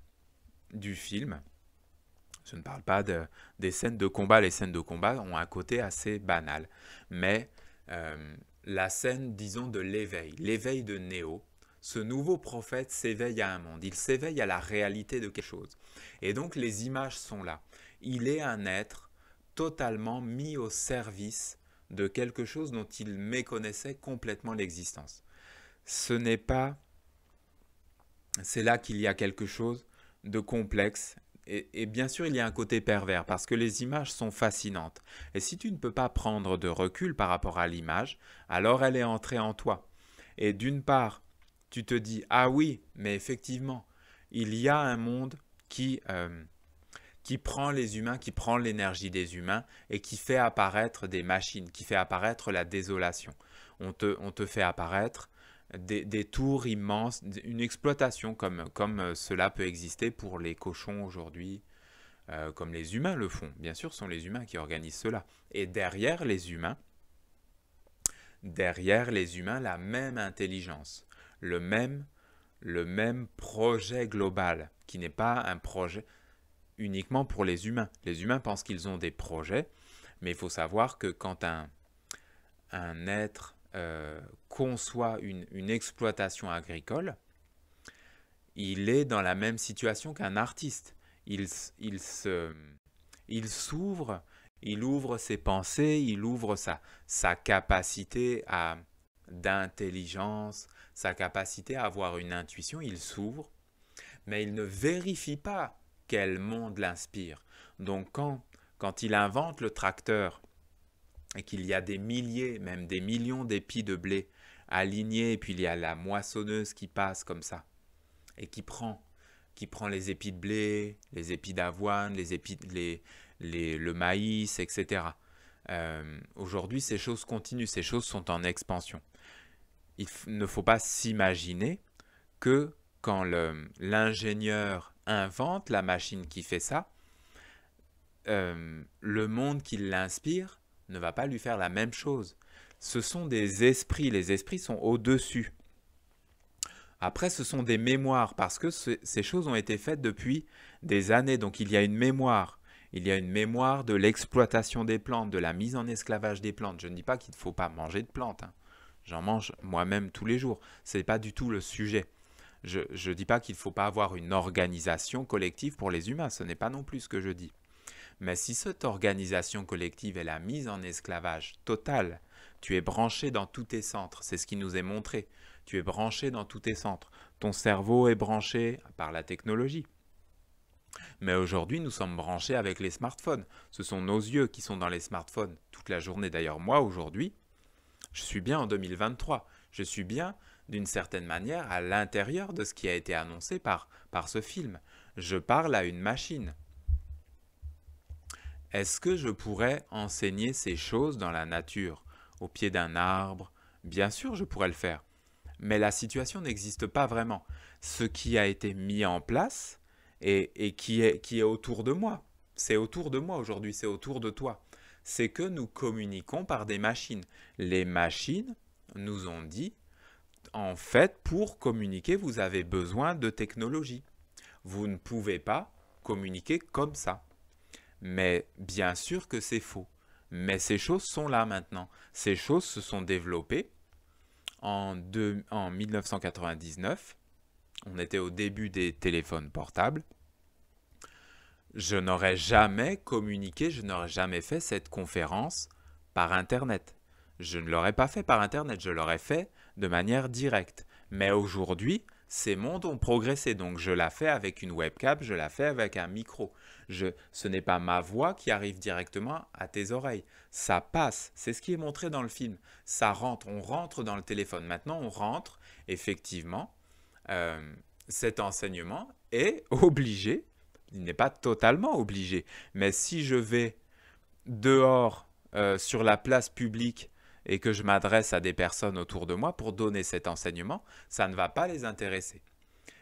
du film. Je ne parle pas des scènes de combat. Les scènes de combat ont un côté assez banal. Mais la scène, disons, de l'éveil de Néo, ce nouveau prophète s'éveille à un monde. Il s'éveille à la réalité de quelque chose. Et donc, les images sont là. Il est un être totalement mis au service de quelque chose dont il méconnaissait complètement l'existence. Ce n'est pas... C'est là qu'il y a quelque chose de complexe et bien sûr, il y a un côté pervers parce que les images sont fascinantes. Et si tu ne peux pas prendre de recul par rapport à l'image, alors elle est entrée en toi. Et d'une part, tu te dis, ah oui, mais effectivement, il y a un monde qui prend les humains, qui prend l'énergie des humains et qui fait apparaître des machines, qui fait apparaître la désolation. On te fait apparaître des tours immenses, une exploitation comme cela peut exister pour les cochons aujourd'hui, comme les humains le font. Bien sûr, ce sont les humains qui organisent cela. Et derrière les humains, la même intelligence, le même projet global, qui n'est pas un projet uniquement pour les humains. Les humains pensent qu'ils ont des projets, mais il faut savoir que quand un être conçoit une exploitation agricole, il est dans la même situation qu'un artiste. Il s'ouvre, il ouvre ses pensées, il ouvre sa capacité d'intelligence, sa capacité à avoir une intuition, il s'ouvre, mais il ne vérifie pas quel monde l'inspire. Donc quand il invente le tracteur et qu'il y a des milliers, même des millions d'épis de blé alignés, et puis il y a la moissonneuse qui passe comme ça, et qui prend les épis de blé, les épis d'avoine, le maïs, etc. Aujourd'hui, ces choses continuent, ces choses sont en expansion. Il ne faut pas s'imaginer que quand l'ingénieur invente la machine qui fait ça, le monde qui l'inspire ne va pas lui faire la même chose. Ce sont des esprits, les esprits sont au-dessus. Après, ce sont des mémoires, parce que ces choses ont été faites depuis des années, donc il y a une mémoire. Il y a une mémoire de l'exploitation des plantes, de la mise en esclavage des plantes. Je ne dis pas qu'il ne faut pas manger de plantes, hein. J'en mange moi-même tous les jours. Ce n'est pas du tout le sujet. Je ne dis pas qu'il ne faut pas avoir une organisation collective pour les humains, ce n'est pas non plus ce que je dis. Mais si cette organisation collective est la mise en esclavage totale, tu es branché dans tous tes centres, c'est ce qui nous est montré. Tu es branché dans tous tes centres. Ton cerveau est branché par la technologie. Mais aujourd'hui, nous sommes branchés avec les smartphones. Ce sont nos yeux qui sont dans les smartphones toute la journée. D'ailleurs, moi, aujourd'hui, je suis bien en 2023. Je suis bien, d'une certaine manière, à l'intérieur de ce qui a été annoncé par ce film. Je parle à une machine. Est-ce que je pourrais enseigner ces choses dans la nature, au pied d'un arbre? Bien sûr, je pourrais le faire. Mais la situation n'existe pas vraiment. Ce qui a été mis en place et qui est autour de moi, c'est autour de moi aujourd'hui, c'est autour de toi. C'est que nous communiquons par des machines. Les machines nous ont dit, en fait, pour communiquer, vous avez besoin de technologie. Vous ne pouvez pas communiquer comme ça. Mais bien sûr que c'est faux. Mais ces choses sont là maintenant. Ces choses se sont développées en 1999. On était au début des téléphones portables. Je n'aurais jamais communiqué, je n'aurais jamais fait cette conférence par Internet. Je ne l'aurais pas fait par Internet, je l'aurais fait de manière directe. Mais aujourd'hui, ces mondes ont progressé, donc je la fais avec une webcam, je la fais avec un micro. Ce n'est pas ma voix qui arrive directement à tes oreilles. Ça passe, c'est ce qui est montré dans le film. Ça rentre, on rentre dans le téléphone. Maintenant, on rentre, effectivement, cet enseignement est obligé, il n'est pas totalement obligé, mais si je vais dehors sur la place publique et que je m'adresse à des personnes autour de moi pour donner cet enseignement, ça ne va pas les intéresser.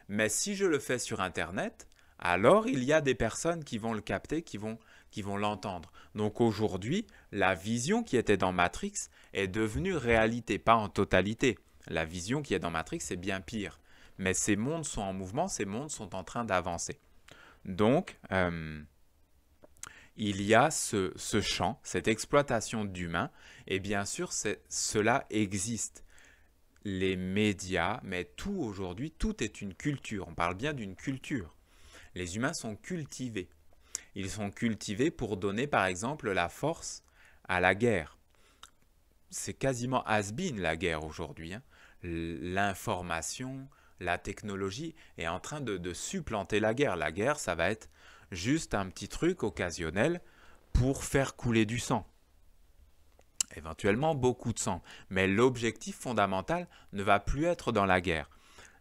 Mais si je le fais sur Internet, alors il y a des personnes qui vont le capter, qui vont l'entendre. Donc aujourd'hui, la vision qui était dans Matrix est devenue réalité, pas en totalité. La vision qui est dans Matrix est bien pire. Mais ces mondes sont en mouvement, ces mondes sont en train d'avancer. Donc, il y a ce champ, cette exploitation d'humains, et bien sûr, cela existe. Les médias, mais tout aujourd'hui, tout est une culture. On parle bien d'une culture. Les humains sont cultivés. Ils sont cultivés pour donner, par exemple, la force à la guerre. C'est quasiment has-been la guerre aujourd'hui, hein. L'information, la technologie est en train de supplanter la guerre. La guerre, ça va être juste un petit truc occasionnel pour faire couler du sang. Éventuellement beaucoup de sang. Mais l'objectif fondamental ne va plus être dans la guerre.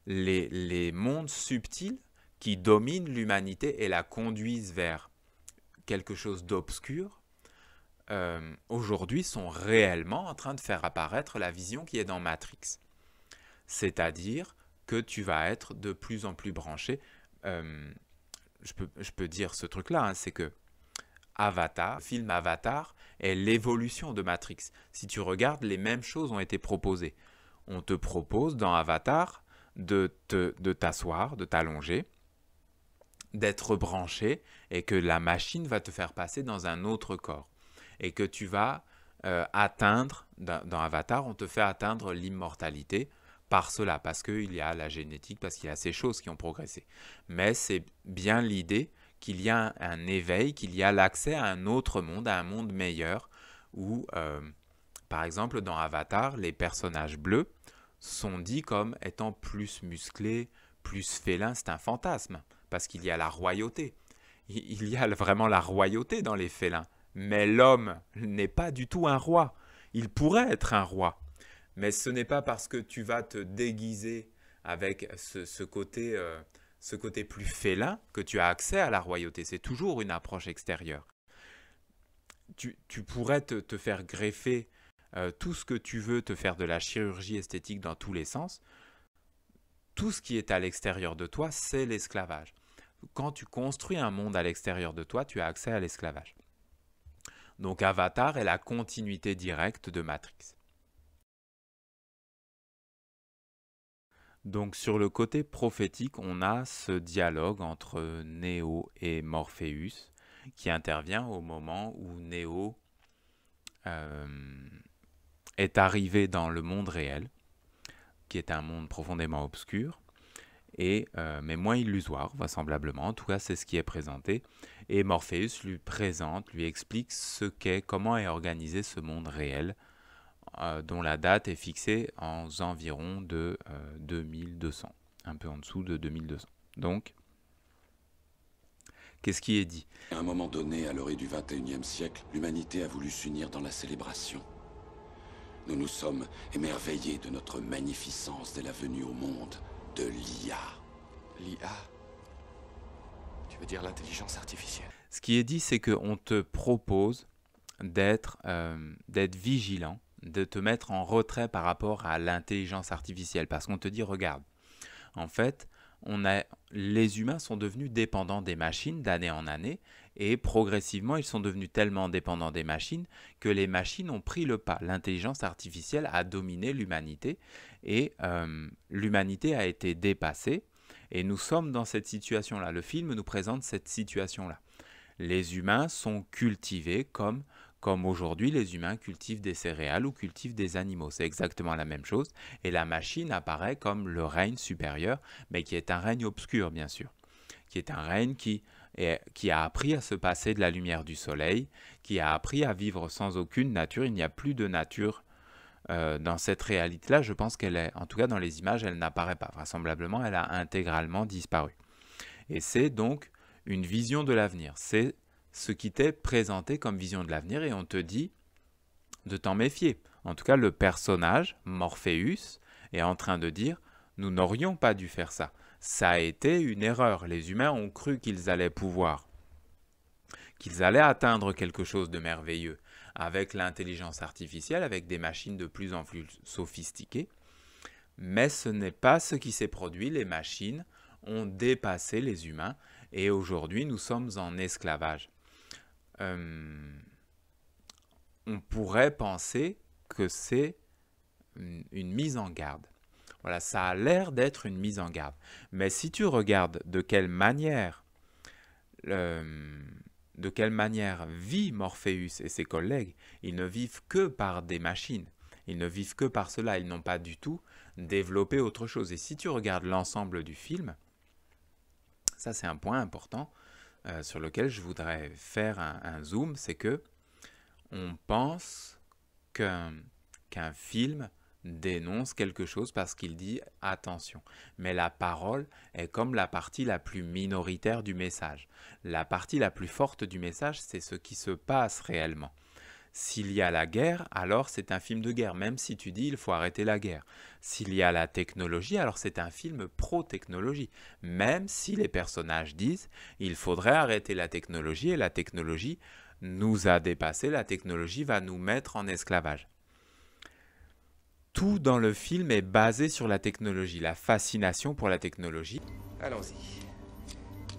Les mondes subtils qui dominent l'humanité et la conduisent vers quelque chose d'obscur, aujourd'hui sont réellement en train de faire apparaître la vision qui est dans Matrix. C'est-à-dire que tu vas être de plus en plus branché. Je peux dire ce truc-là, hein, c'est que Avatar, le film Avatar, est l'évolution de Matrix. Si tu regardes, les mêmes choses ont été proposées. On te propose dans Avatar de t'asseoir, de t'allonger, d'être branché et que la machine va te faire passer dans un autre corps. Et que tu vas atteindre, dans Avatar, on te fait atteindre l'immortalité par cela, parce qu'il y a la génétique, parce qu'il y a ces choses qui ont progressé. Mais c'est bien l'idée qu'il y a un éveil, qu'il y a l'accès à un autre monde, à un monde meilleur, où, par exemple, dans Avatar, les personnages bleus sont dits comme étant plus musclés, plus félins. C'est un fantasme, parce qu'il y a la royauté. Il y a vraiment la royauté dans les félins. Mais l'homme n'est pas du tout un roi. Il pourrait être un roi. Mais ce n'est pas parce que tu vas te déguiser avec ce côté plus félin que tu as accès à la royauté. C'est toujours une approche extérieure. Tu pourrais te faire greffer tout ce que tu veux, te faire de la chirurgie esthétique dans tous les sens. Tout ce qui est à l'extérieur de toi, c'est l'esclavage. Quand tu construis un monde à l'extérieur de toi, tu as accès à l'esclavage. Donc Avatar est la continuité directe de Matrix. Donc sur le côté prophétique, on a ce dialogue entre Neo et Morpheus qui intervient au moment où Neo est arrivé dans le monde réel, qui est un monde profondément obscur, mais moins illusoire, vraisemblablement. En tout cas, c'est ce qui est présenté. Et Morpheus lui présente, lui explique comment est organisé ce monde réel, dont la date est fixée en environ de 2200, un peu en dessous de 2200. Donc, qu'est-ce qui est dit? À un moment donné, à l'orée du XXIe siècle, l'humanité a voulu s'unir dans la célébration. Nous nous sommes émerveillés de notre magnificence dès la venue au monde de l'IA. L'IA? Tu veux dire l'intelligence artificielle? Ce qui est dit, c'est qu'on te propose d'être vigilant, de te mettre en retrait par rapport à l'intelligence artificielle. Parce qu'on te dit, regarde, en fait, les humains sont devenus dépendants des machines d'année en année et progressivement, ils sont devenus tellement dépendants des machines que les machines ont pris le pas. L'intelligence artificielle a dominé l'humanité et l'humanité a été dépassée et nous sommes dans cette situation-là. Le film nous présente cette situation-là. Les humains sont cultivés comme aujourd'hui les humains cultivent des céréales ou cultivent des animaux. C'est exactement la même chose. Et la machine apparaît comme le règne supérieur, mais qui est un règne obscur, bien sûr. Qui est un règne qui a appris à se passer de la lumière du soleil, qui a appris à vivre sans aucune nature. Il n'y a plus de nature dans cette réalité-là. Je pense qu'elle est, en tout cas dans les images, elle n'apparaît pas. Vraisemblablement, elle a intégralement disparu. Et c'est donc une vision de l'avenir. C'est ce qui t'est présenté comme vision de l'avenir et on te dit de t'en méfier. En tout cas, le personnage, Morpheus, est en train de dire « Nous n'aurions pas dû faire ça. Ça a été une erreur. Les humains ont cru qu'ils allaient pouvoir, qu'ils allaient atteindre quelque chose de merveilleux avec l'intelligence artificielle, avec des machines de plus en plus sophistiquées. Mais ce n'est pas ce qui s'est produit. Les machines ont dépassé les humains et aujourd'hui, nous sommes en esclavage. » On pourrait penser que c'est une mise en garde. Voilà, ça a l'air d'être une mise en garde. Mais si tu regardes de quelle manière vit Morpheus et ses collègues, ils ne vivent que par des machines. Ils ne vivent que par cela. Ils n'ont pas du tout développé autre chose. Et si tu regardes l'ensemble du film, ça c'est un point important, sur lequel je voudrais faire un zoom, c'est que on pense qu'un film dénonce quelque chose parce qu'il dit attention. Mais la parole est comme la partie la plus minoritaire du message. La partie la plus forte du message, c'est ce qui se passe réellement. S'il y a la guerre, alors c'est un film de guerre, même si tu dis il faut arrêter la guerre. S'il y a la technologie, alors c'est un film pro-technologie, même si les personnages disent il faudrait arrêter la technologie et la technologie nous a dépassé, la technologie va nous mettre en esclavage. Tout dans le film est basé sur la technologie, la fascination pour la technologie. Allons-y.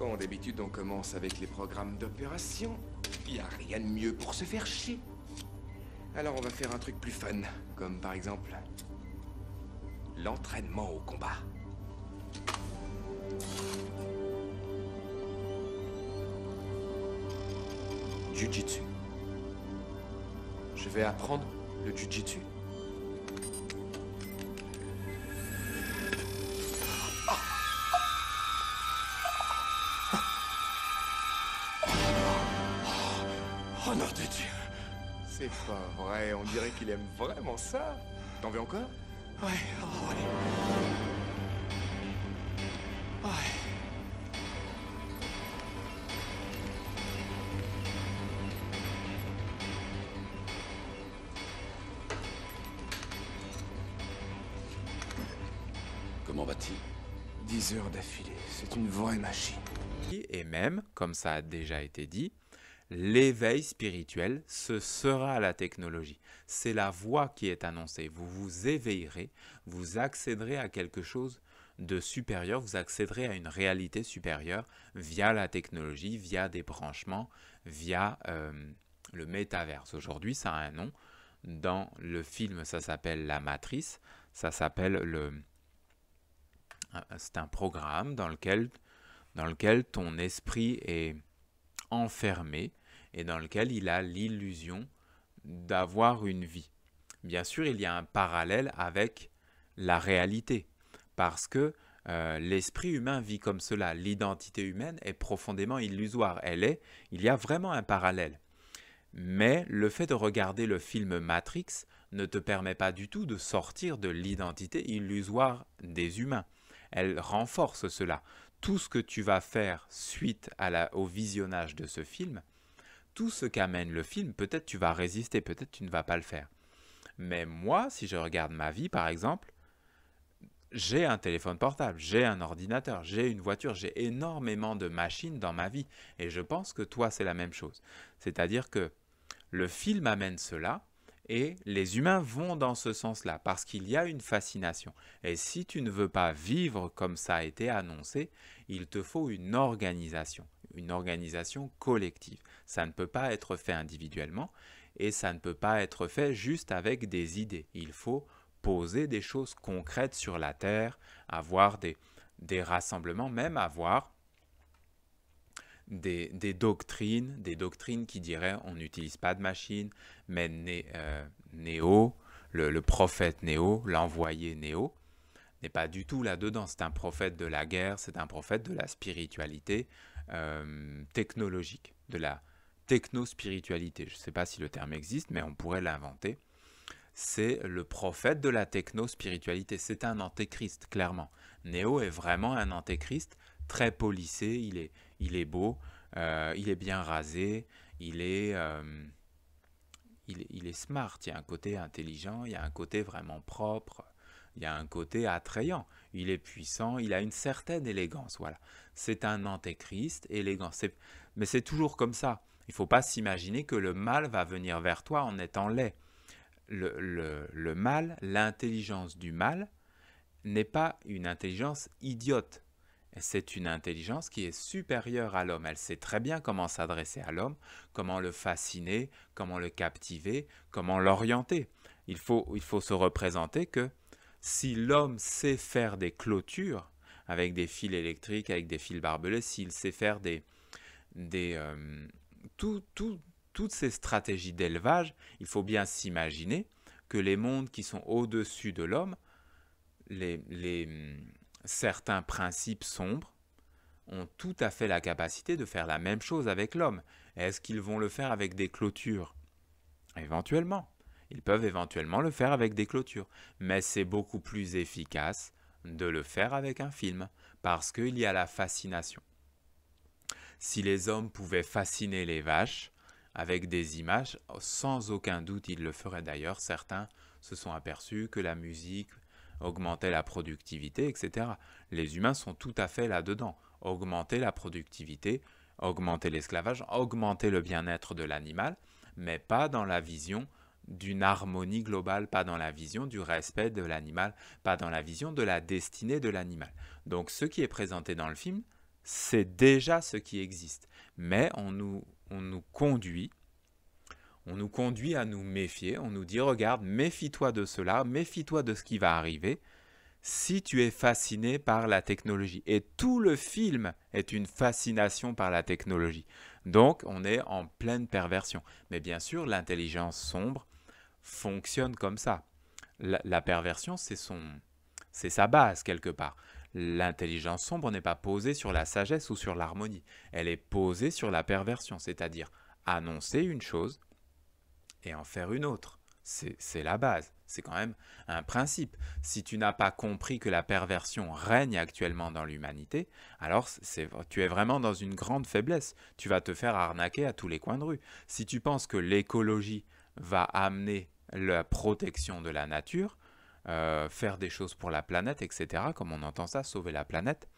Bon, d'habitude, on commence avec les programmes d'opération. Y a rien de mieux pour se faire chier. Alors, on va faire un truc plus fun, comme par exemple l'entraînement au combat. Jiu-jitsu. Je vais apprendre le jiu-jitsu. Oh non, de Dieu! C'est pas vrai, on dirait qu'il aime vraiment ça. T'en veux encore? Ouais, oh, allez. Ouais. Comment va-t-il? 10 heures d'affilée, c'est une vraie machine. Et même, comme ça a déjà été dit, l'éveil spirituel, ce sera la technologie. C'est la voie qui est annoncée. Vous vous éveillerez, vous accéderez à quelque chose de supérieur, vous accéderez à une réalité supérieure via la technologie, via des branchements, via le métaverse. Aujourd'hui, ça a un nom. Dans le film, ça s'appelle la matrice. Ça s'appelle c'est un programme dans lequel ton esprit est enfermé et dans lequel il a l'illusion d'avoir une vie. Bien sûr, il y a un parallèle avec la réalité, parce que l'esprit humain vit comme cela. L'identité humaine est profondément illusoire. Il y a vraiment un parallèle. Mais le fait de regarder le film Matrix ne te permet pas du tout de sortir de l'identité illusoire des humains. Elle renforce cela. Tout ce que tu vas faire suite au visionnage de ce film, tout ce qu'amène le film, peut-être tu vas résister, peut-être tu ne vas pas le faire. Mais moi, si je regarde ma vie par exemple, j'ai un téléphone portable, j'ai un ordinateur, j'ai une voiture, j'ai énormément de machines dans ma vie. Et je pense que toi, c'est la même chose. C'est-à-dire que le film amène cela et les humains vont dans ce sens-là parce qu'il y a une fascination. Et si tu ne veux pas vivre comme ça a été annoncé, il te faut une organisation collective. Ça ne peut pas être fait individuellement et ça ne peut pas être fait juste avec des idées. Il faut poser des choses concrètes sur la terre, avoir des rassemblements, même avoir des doctrines qui diraient on n'utilise pas de machine, mais Néo, le prophète Néo, l'envoyé Néo, n'est pas du tout là-dedans. C'est un prophète de la guerre, c'est un prophète de la spiritualité technologique, de la techno-spiritualité. Je ne sais pas si le terme existe, mais on pourrait l'inventer. C'est le prophète de la techno-spiritualité. C'est un antéchrist, clairement. Néo est vraiment un antéchrist, très polissé, il est beau, il est bien rasé, il est smart, il y a un côté intelligent, il y a un côté vraiment propre, il y a un côté attrayant, il est puissant, il a une certaine élégance, voilà. C'est un antéchrist élégant, mais c'est toujours comme ça. Il ne faut pas s'imaginer que le mal va venir vers toi en étant laid. Le mal, l'intelligence du mal, n'est pas une intelligence idiote. C'est une intelligence qui est supérieure à l'homme. Elle sait très bien comment s'adresser à l'homme, comment le fasciner, comment le captiver, comment l'orienter. Il faut se représenter que si l'homme sait faire des clôtures avec des fils électriques, avec des fils barbelés, s'il sait faire toutes ces stratégies d'élevage, il faut bien s'imaginer que les mondes qui sont au-dessus de l'homme, certains principes sombres ont tout à fait la capacité de faire la même chose avec l'homme. Est-ce qu'ils vont le faire avec des clôtures? Éventuellement. Ils peuvent éventuellement le faire avec des clôtures, mais c'est beaucoup plus efficace de le faire avec un film, parce qu'il y a la fascination. Si les hommes pouvaient fasciner les vaches avec des images, sans aucun doute ils le feraient. D'ailleurs, certains se sont aperçus que la musique augmentait la productivité, etc. Les humains sont tout à fait là-dedans. Augmenter la productivité, augmenter l'esclavage, augmenter le bien-être de l'animal, mais pas dans la vision d'une harmonie globale, pas dans la vision du respect de l'animal, pas dans la vision de la destinée de l'animal. Donc ce qui est présenté dans le film, c'est déjà ce qui existe. Mais on nous conduit à nous méfier, on nous dit regarde, méfie-toi de cela, méfie-toi de ce qui va arriver si tu es fasciné par la technologie. Et tout le film est une fascination par la technologie. Donc on est en pleine perversion. Mais bien sûr, l'intelligence sombre fonctionne comme ça. La perversion, c'est sa base quelque part. L'intelligence sombre n'est pas posée sur la sagesse ou sur l'harmonie. Elle est posée sur la perversion, c'est-à-dire annoncer une chose et en faire une autre. C'est la base, c'est quand même un principe. Si tu n'as pas compris que la perversion règne actuellement dans l'humanité, alors tu es vraiment dans une grande faiblesse. Tu vas te faire arnaquer à tous les coins de rue. Si tu penses que l'écologie va amener la protection de la nature, faire des choses pour la planète, etc., comme on entend ça, sauver la planète,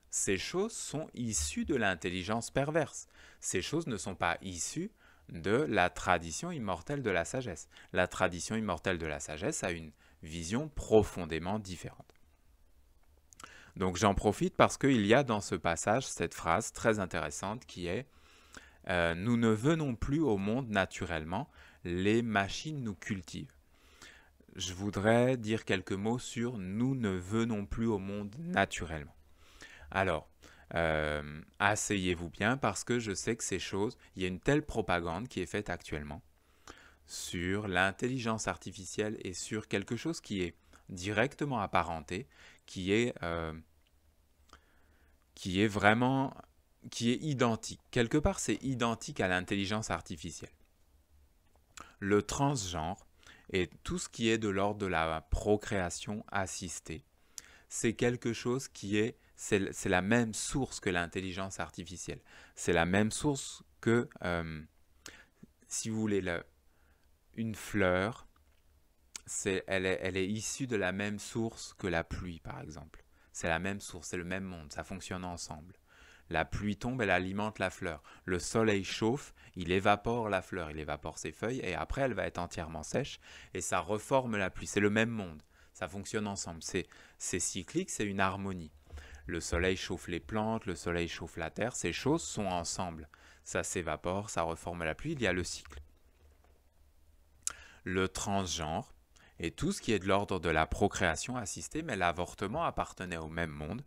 ces choses sont issues de l'intelligence perverse. Ces choses ne sont pas issues de la tradition immortelle de la sagesse. La tradition immortelle de la sagesse a une vision profondément différente. Donc j'en profite parce qu'il y a dans ce passage cette phrase très intéressante qui est « Nous ne venons plus au monde naturellement, les machines nous cultivent ». Je voudrais dire quelques mots sur « nous ne venons plus au monde naturellement ». Alors, asseyez-vous bien parce que je sais que ces choses, il y a une telle propagande qui est faite actuellement sur l'intelligence artificielle et sur quelque chose qui est directement apparenté, qui est identique. Quelque part, c'est identique à l'intelligence artificielle. Le transgenre et tout ce qui est de l'ordre de la procréation assistée, c'est quelque chose qui est, c'est la même source que l'intelligence artificielle. C'est la même source que, si vous voulez, une fleur, elle est issue de la même source que la pluie, par exemple. C'est la même source, c'est le même monde, ça fonctionne ensemble. La pluie tombe, elle alimente la fleur. Le soleil chauffe, il évapore la fleur, il évapore ses feuilles et après elle va être entièrement sèche et ça reforme la pluie. C'est le même monde, ça fonctionne ensemble. C'est cyclique, c'est une harmonie. Le soleil chauffe les plantes, le soleil chauffe la terre, ces choses sont ensemble. Ça s'évapore, ça reforme la pluie, il y a le cycle. Le transgenre et tout ce qui est de l'ordre de la procréation assistée, mais l'avortement appartenait au même monde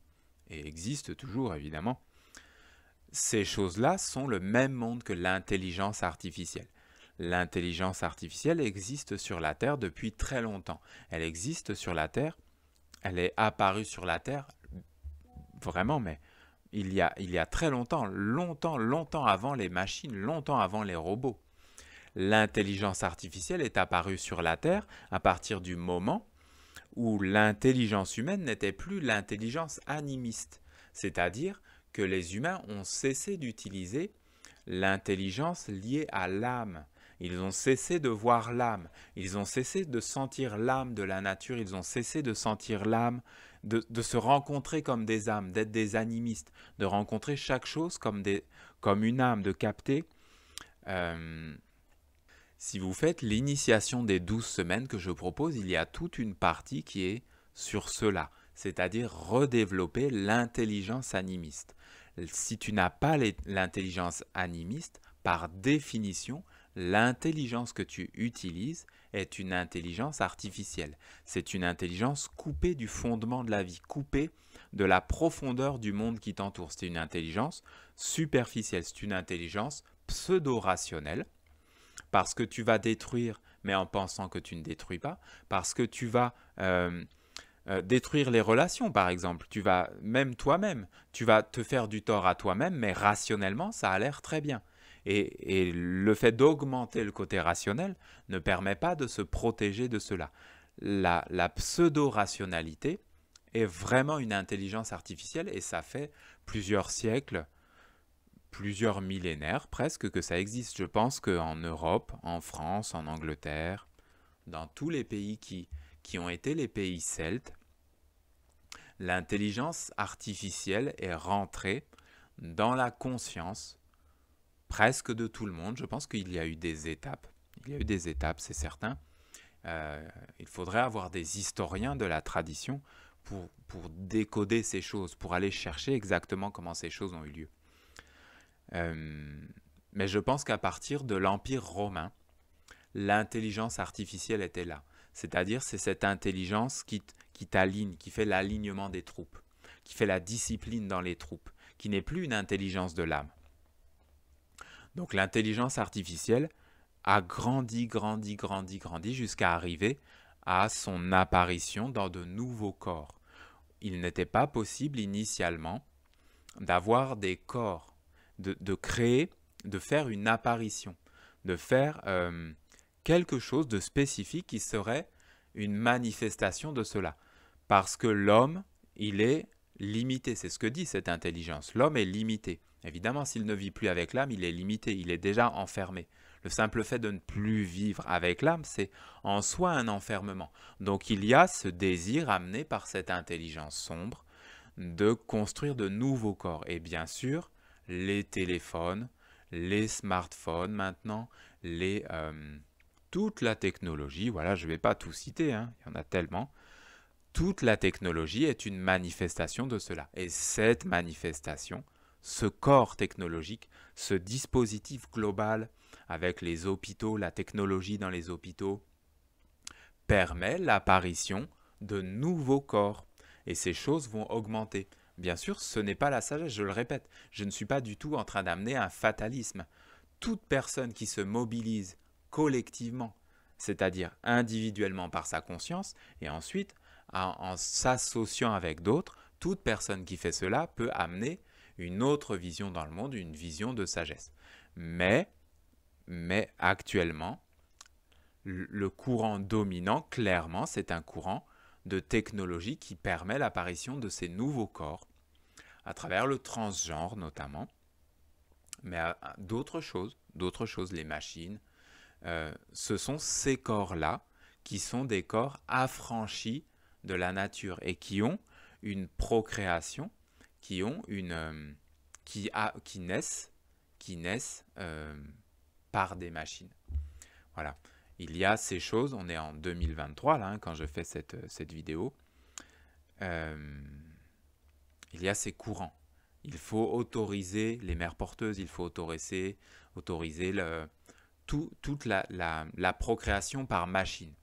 et existe toujours évidemment. Ces choses-là sont le même monde que l'intelligence artificielle. L'intelligence artificielle existe sur la Terre depuis très longtemps. Elle existe sur la Terre, elle est apparue sur la Terre, vraiment, mais il y a très longtemps, longtemps avant les machines, longtemps avant les robots. L'intelligence artificielle est apparue sur la Terre à partir du moment où l'intelligence humaine n'était plus l'intelligence animiste, c'est-à-dire que les humains ont cessé d'utiliser l'intelligence liée à l'âme. Ils ont cessé de voir l'âme, ils ont cessé de sentir l'âme de la nature, ils ont cessé de sentir l'âme, de se rencontrer comme des âmes, d'être des animistes, de rencontrer chaque chose comme une âme, de capter. Si vous faites l'initiation des 12 semaines que je propose, il y a toute une partie qui est sur cela, c'est-à-dire redévelopper l'intelligence animiste. Si tu n'as pas l'intelligence animiste, par définition, l'intelligence que tu utilises est une intelligence artificielle. C'est une intelligence coupée du fondement de la vie, coupée de la profondeur du monde qui t'entoure. C'est une intelligence superficielle, c'est une intelligence pseudo-rationnelle, parce que tu vas détruire, mais en pensant que tu ne détruis pas, parce que tu vas détruire les relations, par exemple. Tu vas, même toi-même, tu vas te faire du tort à toi-même, mais rationnellement, ça a l'air très bien. Et le fait d'augmenter le côté rationnel ne permet pas de se protéger de cela. La pseudo-rationalité est vraiment une intelligence artificielle et ça fait plusieurs siècles, plusieurs millénaires presque que ça existe. Je pense qu'en Europe, en France, en Angleterre, dans tous les pays qui ont été les pays celtes, l'intelligence artificielle est rentrée dans la conscience presque de tout le monde. Je pense qu'il y a eu des étapes. Il y a eu des étapes, c'est certain. Il faudrait avoir des historiens de la tradition pour décoder ces choses, pour aller chercher exactement comment ces choses ont eu lieu. Mais je pense qu'à partir de l'Empire romain, l'intelligence artificielle était là. C'est-à-dire, c'est cette intelligence qui t'aligne, qui fait l'alignement des troupes, qui fait la discipline dans les troupes, qui n'est plus une intelligence de l'âme. Donc l'intelligence artificielle a grandi jusqu'à arriver à son apparition dans de nouveaux corps. Il n'était pas possible initialement d'avoir des corps, de créer, de faire une apparition, de faire quelque chose de spécifique qui serait une manifestation de cela. Parce que l'homme, il est limité, c'est ce que dit cette intelligence. L'homme est limité. Évidemment, s'il ne vit plus avec l'âme, il est limité, il est déjà enfermé. Le simple fait de ne plus vivre avec l'âme, c'est en soi un enfermement. Donc il y a ce désir amené par cette intelligence sombre de construire de nouveaux corps. Et bien sûr, les téléphones, les smartphones maintenant, toute la technologie, voilà, je ne vais pas tout citer, hein, il y en a tellement. Toute la technologie est une manifestation de cela. Et cette manifestation, ce corps technologique, ce dispositif global avec les hôpitaux, la technologie dans les hôpitaux, permet l'apparition de nouveaux corps. Et ces choses vont augmenter. Bien sûr, ce n'est pas la sagesse, je le répète. Je ne suis pas du tout en train d'amener un fatalisme. Toute personne qui se mobilise collectivement, c'est-à-dire individuellement par sa conscience, et ensuite en s'associant avec d'autres, toute personne qui fait cela peut amener une autre vision dans le monde, une vision de sagesse. Mais actuellement, le courant dominant, clairement, c'est un courant de technologie qui permet l'apparition de ces nouveaux corps, à travers le transgenre notamment, mais d'autres choses, les machines. Ce sont ces corps-là qui sont des corps affranchis de la nature et qui ont une procréation, qui naissent par des machines. Voilà. Il y a ces choses, on est en 2023 là, hein, quand je fais cette vidéo. Il y a ces courants. Il faut autoriser les mères porteuses, il faut autoriser toute la procréation par machine.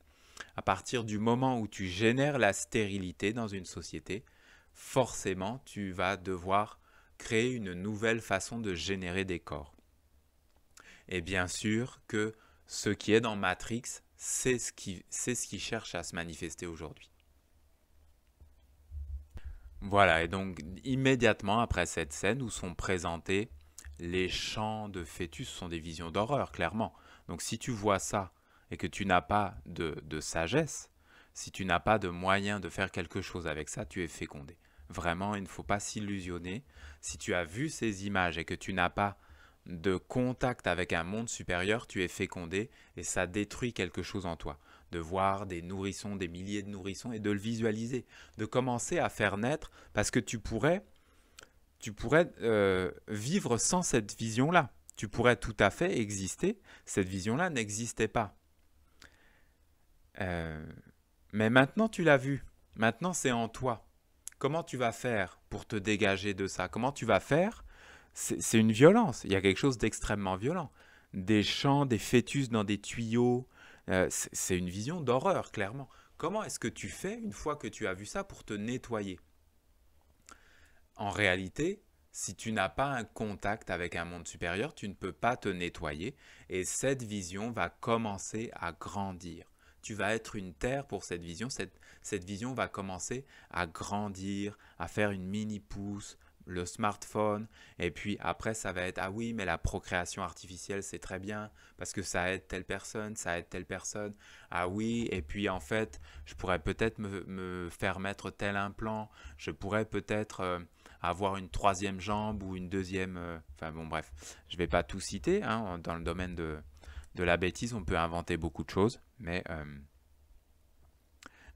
À partir du moment où tu génères la stérilité dans une société, forcément, tu vas devoir créer une nouvelle façon de générer des corps. Et bien sûr que ce qui est dans Matrix, c'est ce qui cherche à se manifester aujourd'hui. Voilà, et donc immédiatement après cette scène où sont présentés les chants de fœtus, ce sont des visions d'horreur, clairement. Donc si tu vois ça et que tu n'as pas de sagesse, si tu n'as pas de moyen de faire quelque chose avec ça, tu es fécondé. Vraiment, il ne faut pas s'illusionner. Si tu as vu ces images et que tu n'as pas de contact avec un monde supérieur, tu es fécondé et ça détruit quelque chose en toi. De voir des nourrissons, des milliers de nourrissons et de le visualiser, de commencer à faire naître, parce que tu pourrais vivre sans cette vision-là. Tu pourrais tout à fait exister, cette vision-là n'existait pas. Mais maintenant tu l'as vu, maintenant c'est en toi. Comment tu vas faire pour te dégager de ça? Comment tu vas faire? C'est une violence, il y a quelque chose d'extrêmement violent. Des chants, des fœtus dans des tuyaux, c'est une vision d'horreur, clairement. Comment est-ce que tu fais, une fois que tu as vu ça, pour te nettoyer? En réalité, si tu n'as pas un contact avec un monde supérieur, tu ne peux pas te nettoyer et cette vision va commencer à grandir. Tu vas être une terre pour cette vision. Cette vision va commencer à grandir, à faire une mini-pousse, le smartphone, et puis après ça va être ah oui mais la procréation artificielle c'est très bien parce que ça aide telle personne, ça aide telle personne, ah oui et puis en fait je pourrais peut-être me faire mettre tel implant, je pourrais peut-être avoir une troisième jambe ou une deuxième, enfin bon bref, je vais pas tout citer, hein, dans le domaine de la bêtise on peut inventer beaucoup de choses, mais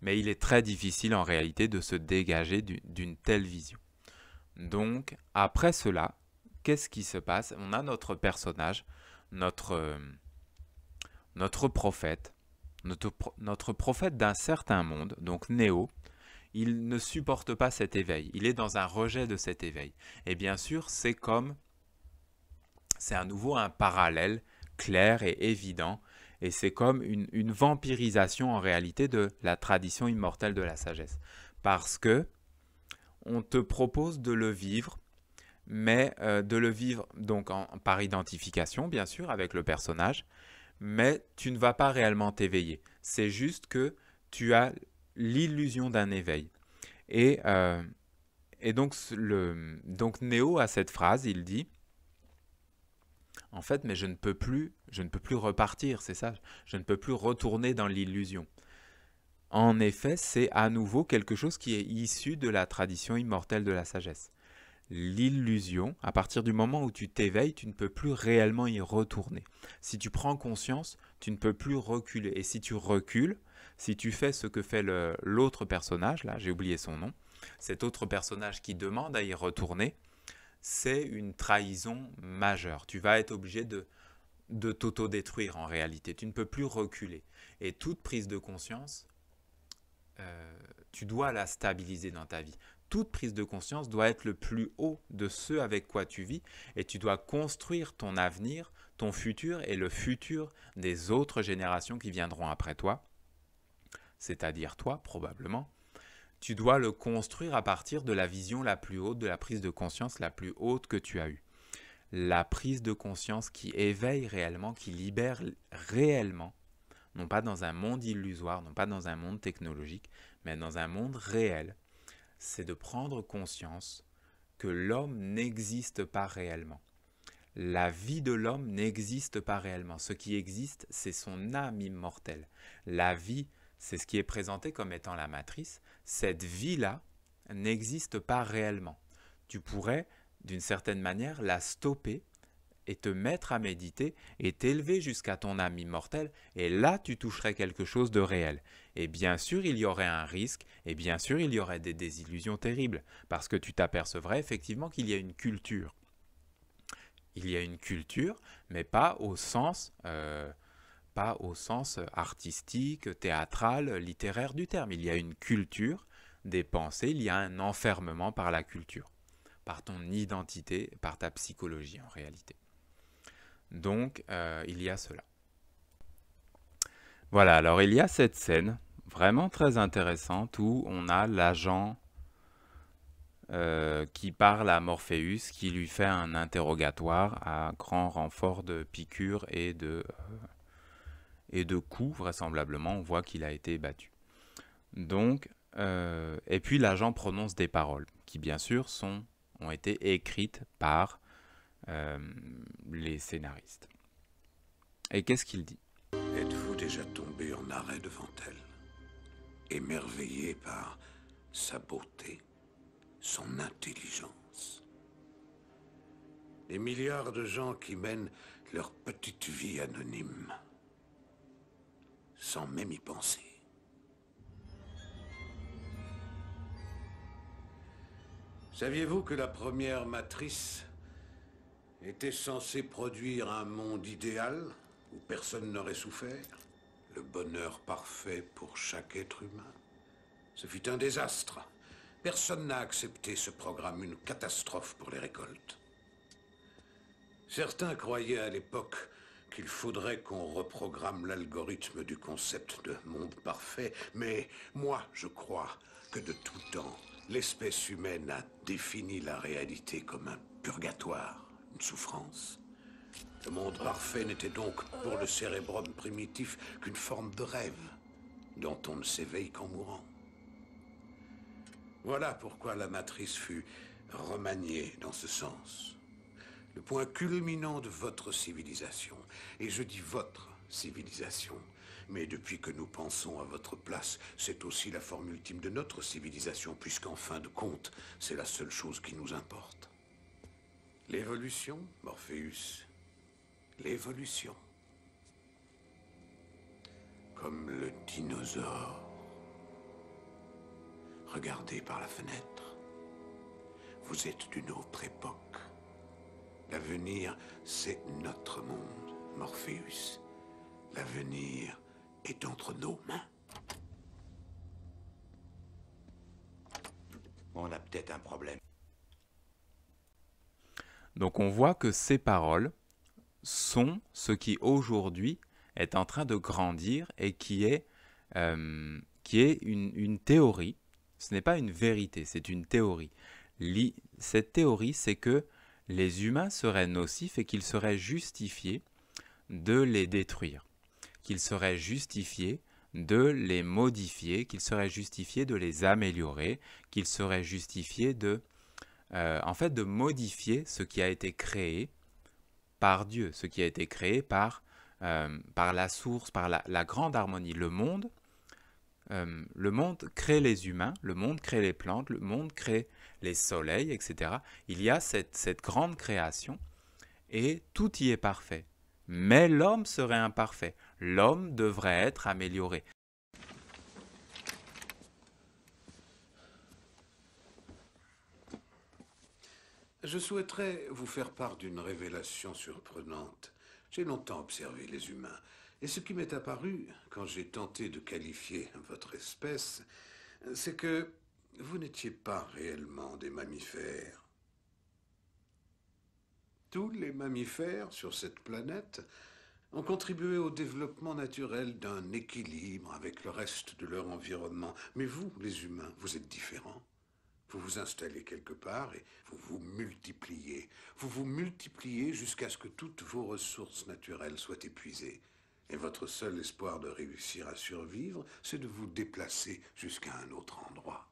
il est très difficile en réalité de se dégager d'une telle vision. Donc, après cela, qu'est-ce qui se passe? On a notre personnage, notre prophète, notre prophète d'un certain monde, donc Néo. Il ne supporte pas cet éveil, il est dans un rejet de cet éveil. Et bien sûr, c'est à nouveau un parallèle clair et évident, et c'est comme une vampirisation en réalité de la tradition immortelle de la sagesse. Parce que on te propose de le vivre, mais de le vivre donc par identification, bien sûr, avec le personnage, mais tu ne vas pas réellement t'éveiller. C'est juste que tu as l'illusion d'un éveil. Et donc, Néo a cette phrase, il dit, en fait, mais je ne peux plus repartir, c'est ça, je ne peux plus retourner dans l'illusion. En effet, c'est à nouveau quelque chose qui est issu de la tradition immortelle de la sagesse. L'illusion, à partir du moment où tu t'éveilles, tu ne peux plus réellement y retourner. Si tu prends conscience, tu ne peux plus reculer. Et si tu recules, si tu fais ce que fait l'autre personnage, là, j'ai oublié son nom, cet autre personnage qui demande à y retourner, c'est une trahison majeure. Tu vas être obligé de t'auto-détruire en réalité. Tu ne peux plus reculer. Et toute prise de conscience, tu dois la stabiliser dans ta vie. Toute prise de conscience doit être le plus haut de ce avec quoi tu vis et tu dois construire ton avenir, ton futur et le futur des autres générations qui viendront après toi, c'est-à-dire toi probablement. Tu dois le construire à partir de la vision la plus haute, de la prise de conscience la plus haute que tu as eue. La prise de conscience qui éveille réellement, qui libère réellement, non pas dans un monde illusoire, non pas dans un monde technologique, mais dans un monde réel. C'est de prendre conscience que l'homme n'existe pas réellement. La vie de l'homme n'existe pas réellement. Ce qui existe, c'est son âme immortelle. La vie, c'est ce qui est présenté comme étant la matrice. Cette vie-là n'existe pas réellement. Tu pourrais, d'une certaine manière, la stopper et te mettre à méditer et t'élever jusqu'à ton âme immortelle, et là tu toucherais quelque chose de réel. Et bien sûr il y aurait un risque, et bien sûr il y aurait des désillusions terribles, parce que tu t'apercevrais effectivement qu'il y a une culture. Il y a une culture, mais pas au sens artistique, théâtral, littéraire du terme. Il y a une culture des pensées, il y a un enfermement par la culture, par ton identité, par ta psychologie en réalité. Donc, il y a cela. Voilà, alors il y a cette scène vraiment très intéressante où on a l'agent qui parle à Morpheus, qui lui fait un interrogatoire à grand renfort de piqûres et de coups, vraisemblablement. On voit qu'il a été battu. Donc, et puis l'agent prononce des paroles qui, bien sûr, ont été écrites par les scénaristes. Et qu'est-ce qu'il dit? Êtes-vous déjà tombé en arrêt devant elle, émerveillé par sa beauté, son intelligence? Des milliards de gens qui mènent leur petite vie anonyme, sans même y penser. Saviez-vous que la première matrice était censée produire un monde idéal où personne n'aurait souffert? Le bonheur parfait pour chaque être humain. Ce fut un désastre. Personne n'a accepté ce programme, une catastrophe pour les récoltes. Certains croyaient à l'époque qu'il faudrait qu'on reprogramme l'algorithme du concept de monde parfait, mais moi, je crois que de tout temps, l'espèce humaine a défini la réalité comme un purgatoire, une souffrance. Le monde parfait n'était donc pour le cérébrum primitif qu'une forme de rêve dont on ne s'éveille qu'en mourant. Voilà pourquoi la matrice fut remanié dans ce sens. Le point culminant de votre civilisation. Et je dis votre civilisation. Mais depuis que nous pensons à votre place, c'est aussi la forme ultime de notre civilisation, puisqu'en fin de compte, c'est la seule chose qui nous importe. L'évolution, Morpheus. L'évolution. Comme le dinosaure. Regardez par la fenêtre. Vous êtes d'une autre époque. L'avenir, c'est notre monde, Morpheus. L'avenir est entre nos mains. On a peut-être un problème. Donc on voit que ces paroles sont ce qui aujourd'hui est en train de grandir et qui est une théorie. Ce n'est pas une vérité, c'est une théorie. Cette théorie, c'est que les humains seraient nocifs et qu'il serait justifié de les détruire, qu'il serait justifié de les modifier, qu'il serait justifié de les améliorer, qu'il serait justifié de, en fait, de modifier ce qui a été créé par Dieu, ce qui a été créé par la source, par la grande harmonie. Le monde crée les humains, le monde crée les plantes, le monde crée les soleils, etc. Il y a cette grande création et tout y est parfait. Mais l'homme serait imparfait. L'homme devrait être amélioré. Je souhaiterais vous faire part d'une révélation surprenante. J'ai longtemps observé les humains. Et ce qui m'est apparu, quand j'ai tenté de qualifier votre espèce, c'est que vous n'étiez pas réellement des mammifères. Tous les mammifères sur cette planète ont contribué au développement naturel d'un équilibre avec le reste de leur environnement. Mais vous, les humains, vous êtes différents. Vous vous installez quelque part et vous vous multipliez. Vous vous multipliez jusqu'à ce que toutes vos ressources naturelles soient épuisées. Et votre seul espoir de réussir à survivre, c'est de vous déplacer jusqu'à un autre endroit.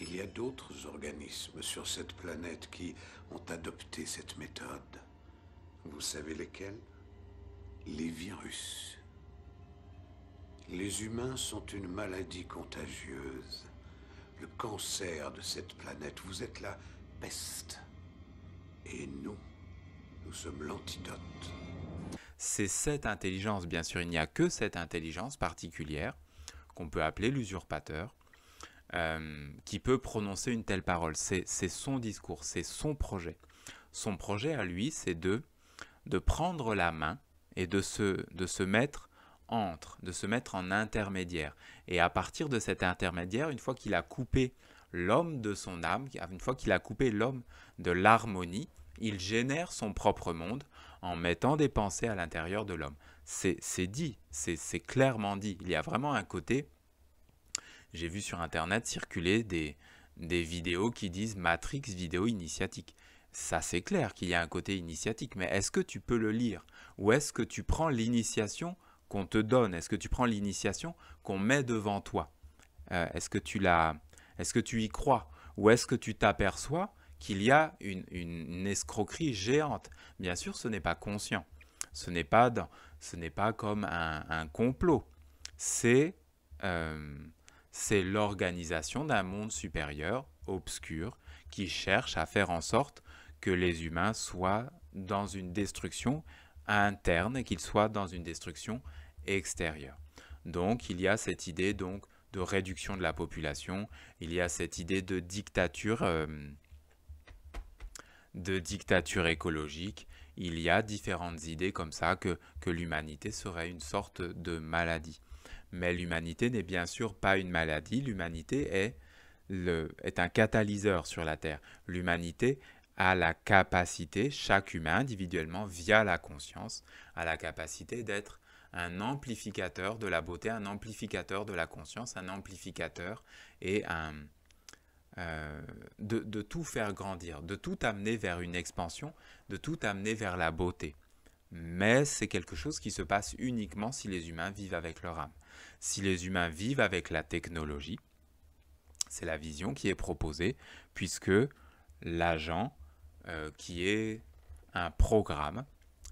Il y a d'autres organismes sur cette planète qui ont adopté cette méthode. Vous savez lesquels? Les virus. Les humains sont une maladie contagieuse. Le cancer de cette planète. Vous êtes la peste. Et nous sommes l'antidote. C'est cette intelligence, bien sûr, il n'y a que cette intelligence particulière, qu'on peut appeler l'usurpateur, qui peut prononcer une telle parole. C'est son discours, c'est son projet. Son projet à lui, c'est de prendre la main et de se mettre de se mettre en intermédiaire. Et à partir de cet intermédiaire, une fois qu'il a coupé l'homme de son âme, une fois qu'il a coupé l'homme de l'harmonie, il génère son propre monde en mettant des pensées à l'intérieur de l'homme. C'est dit, c'est clairement dit. Il y a vraiment un côté, j'ai vu sur Internet circuler des vidéos qui disent Matrix vidéo initiatique. Ça c'est clair qu'il y a un côté initiatique, mais est-ce que tu peux le lire? Ou est-ce que tu prends l'initiation qu'on te donne? Est-ce que tu prends l'initiation qu'on met devant toi? Est-ce que tu y crois? Ou est-ce que tu t'aperçois qu'il y a une escroquerie géante? Bien sûr, ce n'est pas conscient. Ce n'est pas comme un complot. C'est l'organisation d'un monde supérieur, obscur, qui cherche à faire en sorte que les humains soient dans une destruction interne et qu'ils soient dans une destruction extérieure. Donc, il y a cette idée de réduction de la population, il y a cette idée de dictature écologique, il y a différentes idées comme ça que l'humanité serait une sorte de maladie. Mais l'humanité n'est bien sûr pas une maladie, l'humanité est un catalyseur sur la Terre. L'humanité a la capacité, chaque humain individuellement, via la conscience, a la capacité d'être un amplificateur de la beauté, un amplificateur de la conscience, un amplificateur et de tout faire grandir, de tout amener vers une expansion, de tout amener vers la beauté. Mais c'est quelque chose qui se passe uniquement si les humains vivent avec leur âme. Si les humains vivent avec la technologie, c'est la vision qui est proposée, puisque l'agent, qui est un programme,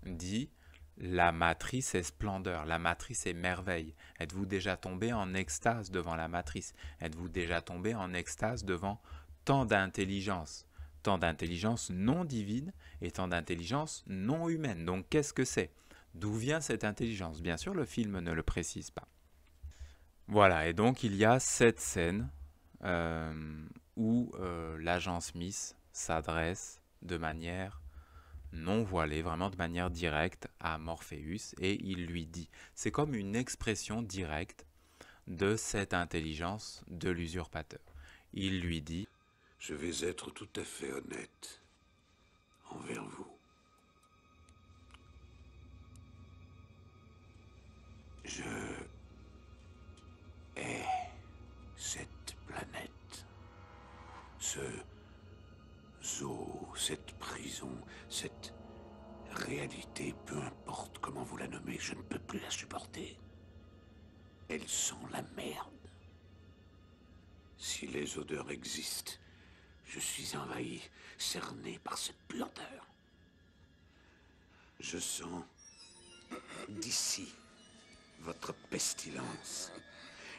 dit « La matrice est splendeur, la matrice est merveille. Êtes-vous déjà tombé en extase devant la matrice? Êtes-vous déjà tombé en extase devant tant d'intelligence? Tant d'intelligence non divine et tant d'intelligence non humaine. Donc qu'est-ce que c'est? D'où vient cette intelligence? Bien sûr, le film ne le précise pas. Voilà, et donc il y a cette scène où l'agent Smith s'adresse de manière non voilée, vraiment de manière directe à Morpheus, et il lui dit, c'est comme une expression directe de cette intelligence de l'usurpateur. Il lui dit, je vais être tout à fait honnête envers vous. Je hais cette planète, ce zoo, cette prison, cette réalité, peu importe comment vous la nommez, je ne peux plus la supporter. Elles sont la merde. Si les odeurs existent, je suis envahi, cerné par cette puanteur. Je sens d'ici votre pestilence.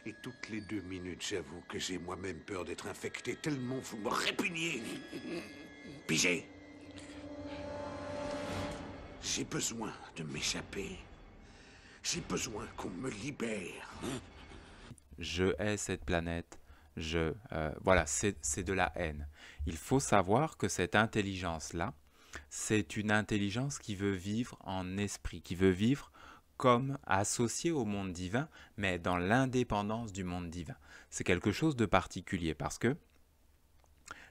Et toutes les 2 minutes, j'avoue que j'ai moi-même peur d'être infecté, tellement vous me répugnez. Pigé. J'ai besoin de m'échapper. J'ai besoin qu'on me libère. je hais cette planète. Voilà, c'est de la haine. Il faut savoir que cette intelligence-là, c'est une intelligence qui veut vivre en esprit, qui veut vivre comme associée au monde divin, mais dans l'indépendance du monde divin. C'est quelque chose de particulier parce que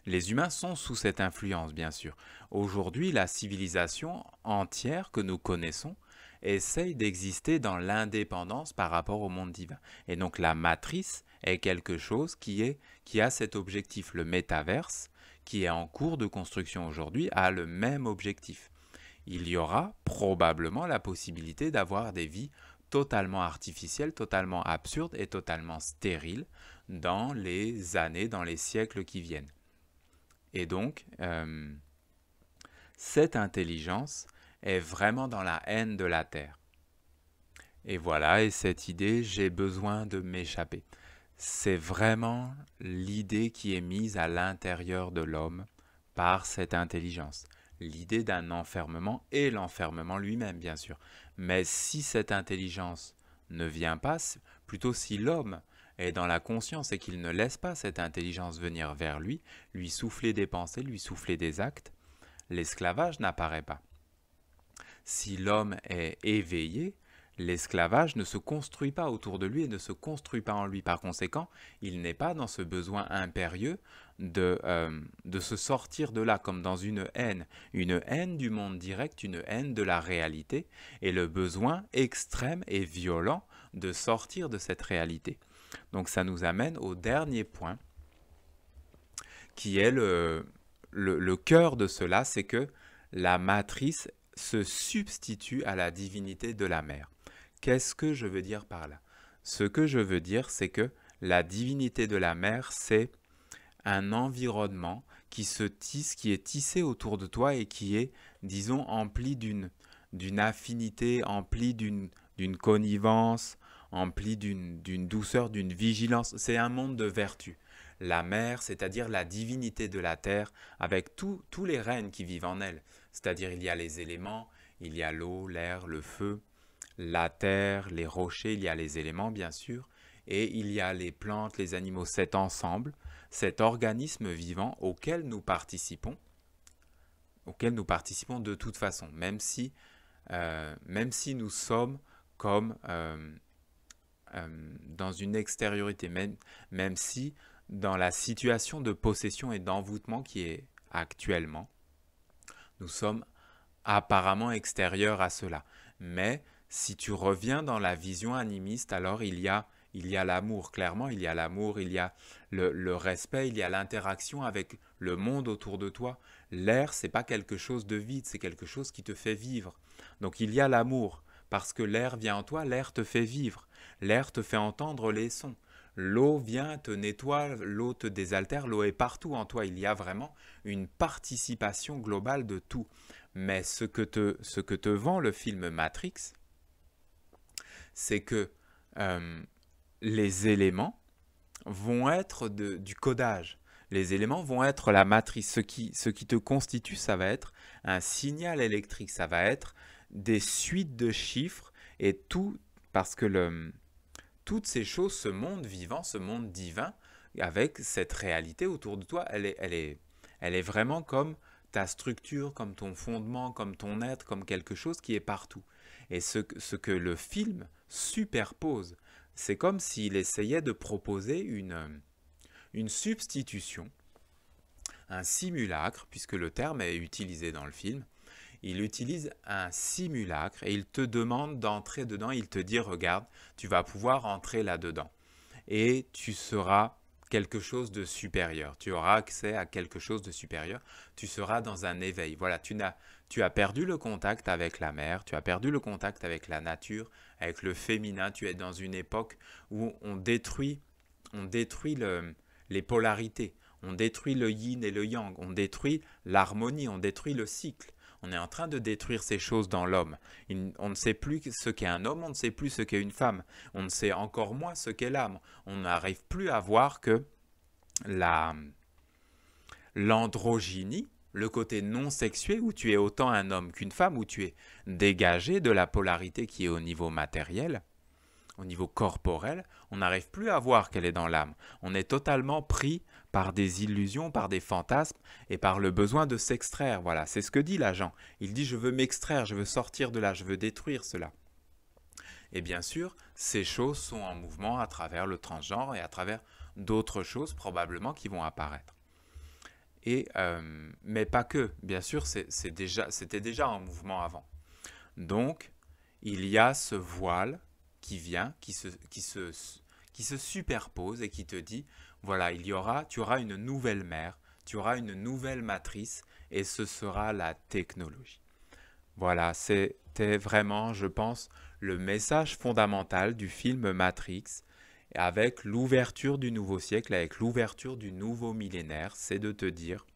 les humains sont sous cette influence, bien sûr. Aujourd'hui, la civilisation entière que nous connaissons essaye d'exister dans l'indépendance par rapport au monde divin. Et donc la matrice est quelque chose qui a cet objectif. Le métaverse, qui est en cours de construction aujourd'hui, a le même objectif. Il y aura probablement la possibilité d'avoir des vies totalement artificielles, totalement absurdes et totalement stériles dans les années, dans les siècles qui viennent. Et donc, cette intelligence est vraiment dans la haine de la Terre. Et voilà, et cette idée, j'ai besoin de m'échapper. C'est vraiment l'idée qui est mise à l'intérieur de l'homme par cette intelligence. L'idée d'un enfermement et l'enfermement lui-même, bien sûr. Mais si cette intelligence ne vient pas, plutôt si l'homme est dans la conscience et qu'il ne laisse pas cette intelligence venir vers lui souffler des pensées, lui souffler des actes, l'esclavage n'apparaît pas. Si l'homme est éveillé, l'esclavage ne se construit pas autour de lui et ne se construit pas en lui. Par conséquent, il n'est pas dans ce besoin impérieux de se sortir de là, comme dans une haine du monde direct, une haine de la réalité, et le besoin extrême et violent de sortir de cette réalité. Donc ça nous amène au dernier point, qui est le cœur de cela, c'est que la matrice se substitue à la divinité de la mère. Qu'est-ce que je veux dire par là? Ce que je veux dire, c'est que la divinité de la mère, c'est un environnement qui se tisse, qui est tissé autour de toi et qui est, disons, empli d'une affinité, empli d'une connivence, empli d'une douceur, d'une vigilance. C'est un monde de vertu. La mère, c'est-à-dire la divinité de la terre, avec tous les règnes qui vivent en elle. C'est-à-dire il y a les éléments, il y a l'eau, l'air, le feu, la terre, les rochers, il y a les éléments bien sûr, et il y a les plantes, les animaux, cet ensemble, cet organisme vivant auquel nous participons de toute façon, même si nous sommes comme dans une extériorité, même si dans la situation de possession et d'envoûtement qui est actuellement, nous sommes apparemment extérieurs à cela. Mais si tu reviens dans la vision animiste, alors il y a l'amour, clairement, il y a l'amour, il y a le respect, il y a l'interaction avec le monde autour de toi, L'air, c'est pas quelque chose de vide, c'est quelque chose qui te fait vivre. Donc il y a l'amour, parce que l'air vient en toi, l'air te fait vivre, l'air te fait entendre les sons. L'eau vient, te nettoie, l'eau te désaltère, l'eau est partout en toi. Il y a vraiment une participation globale de tout. Mais ce que te vend le film Matrix, c'est que les éléments vont être du codage. Les éléments vont être la matrice. Ce qui te constitue, ça va être un signal électrique. Ça va être des suites de chiffres et tout, parce que toutes ces choses, ce monde vivant, ce monde divin, avec cette réalité autour de toi, elle est vraiment comme ta structure, comme ton fondement, comme ton être, comme quelque chose qui est partout. Et ce que le film superpose, c'est comme s'il essayait de proposer une substitution, un simulacre, puisque le terme est utilisé dans le film. Il utilise un simulacre et il te demande d'entrer dedans. Il te dit, regarde, tu vas pouvoir entrer là-dedans. Et tu seras quelque chose de supérieur. Tu auras accès à quelque chose de supérieur. Tu seras dans un éveil. Voilà, tu as perdu le contact avec la mer, tu as perdu le contact avec la nature, avec le féminin. Tu es dans une époque où on détruit les polarités. On détruit le yin et le yang. On détruit l'harmonie, on détruit le cycle. On est en train de détruire ces choses dans l'homme. On ne sait plus ce qu'est un homme, on ne sait plus ce qu'est une femme. On ne sait encore moins ce qu'est l'âme. On n'arrive plus à voir que l'androgynie, le côté non sexué, où tu es autant un homme qu'une femme, où tu es dégagé de la polarité qui est au niveau matériel, au niveau corporel, on n'arrive plus à voir qu'elle est dans l'âme. On est totalement pris par des illusions, par des fantasmes et par le besoin de s'extraire. Voilà, c'est ce que dit l'agent. Il dit « je veux m'extraire, je veux sortir de là, je veux détruire cela ». Et bien sûr, ces choses sont en mouvement à travers le transgenre et à travers d'autres choses probablement qui vont apparaître. Mais pas que, bien sûr, c'était déjà en mouvement avant. Donc, il y a ce voile qui vient, qui se superpose et qui te dit, voilà, tu auras une nouvelle mère, tu auras une nouvelle matrice et ce sera la technologie. Voilà, c'était vraiment, je pense, le message fondamental du film Matrix avec l'ouverture du nouveau siècle, avec l'ouverture du nouveau millénaire, c'est de te dire,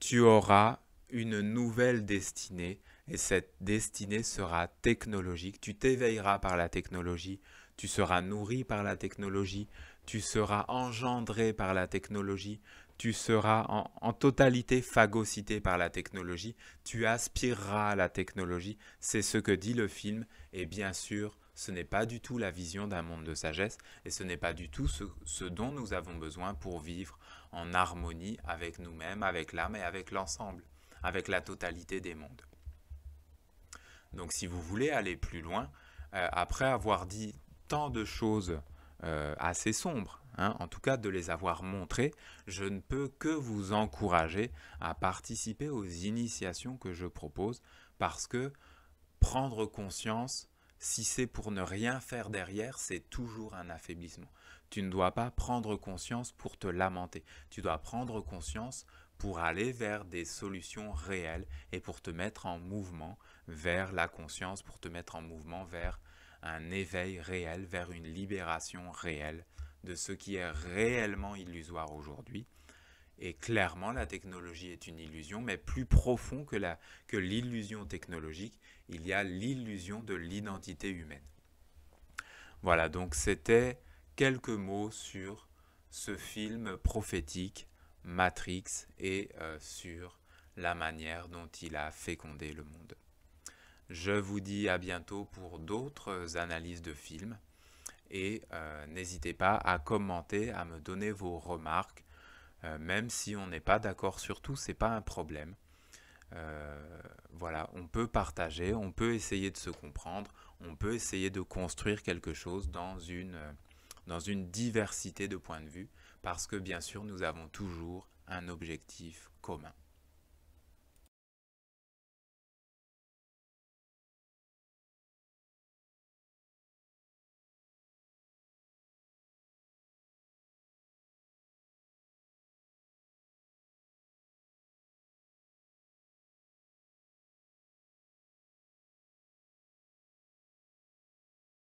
tu auras une nouvelle destinée et cette destinée sera technologique. Tu t'éveilleras par la technologie, tu seras nourri par la technologie, tu seras engendré par la technologie, tu seras en totalité phagocyté par la technologie, tu aspireras à la technologie. C'est ce que dit le film et bien sûr, ce n'est pas du tout la vision d'un monde de sagesse et ce n'est pas du tout ce dont nous avons besoin pour vivre en harmonie avec nous-mêmes, avec l'âme et avec l'ensemble, avec la totalité des mondes. Donc si vous voulez aller plus loin, après avoir dit tant de choses assez sombres, en tout cas de les avoir montrées, je ne peux que vous encourager à participer aux initiations que je propose parce que prendre conscience, si c'est pour ne rien faire derrière, c'est toujours un affaiblissement. Tu ne dois pas prendre conscience pour te lamenter, tu dois prendre conscience pour aller vers des solutions réelles et pour te mettre en mouvement vers la conscience, pour te mettre en mouvement vers un éveil réel, vers une libération réelle de ce qui est réellement illusoire aujourd'hui. Et clairement, la technologie est une illusion, mais plus profond que l'illusion technologique, il y a l'illusion de l'identité humaine. Voilà, donc c'était quelques mots sur ce film prophétique, Matrix, et sur la manière dont il a fécondé le monde. Je vous dis à bientôt pour d'autres analyses de films et n'hésitez pas à commenter, à me donner vos remarques, même si on n'est pas d'accord sur tout, c'est pas un problème. Voilà, on peut partager, on peut essayer de se comprendre, on peut essayer de construire quelque chose dans une diversité de points de vue, parce que bien sûr nous avons toujours un objectif commun.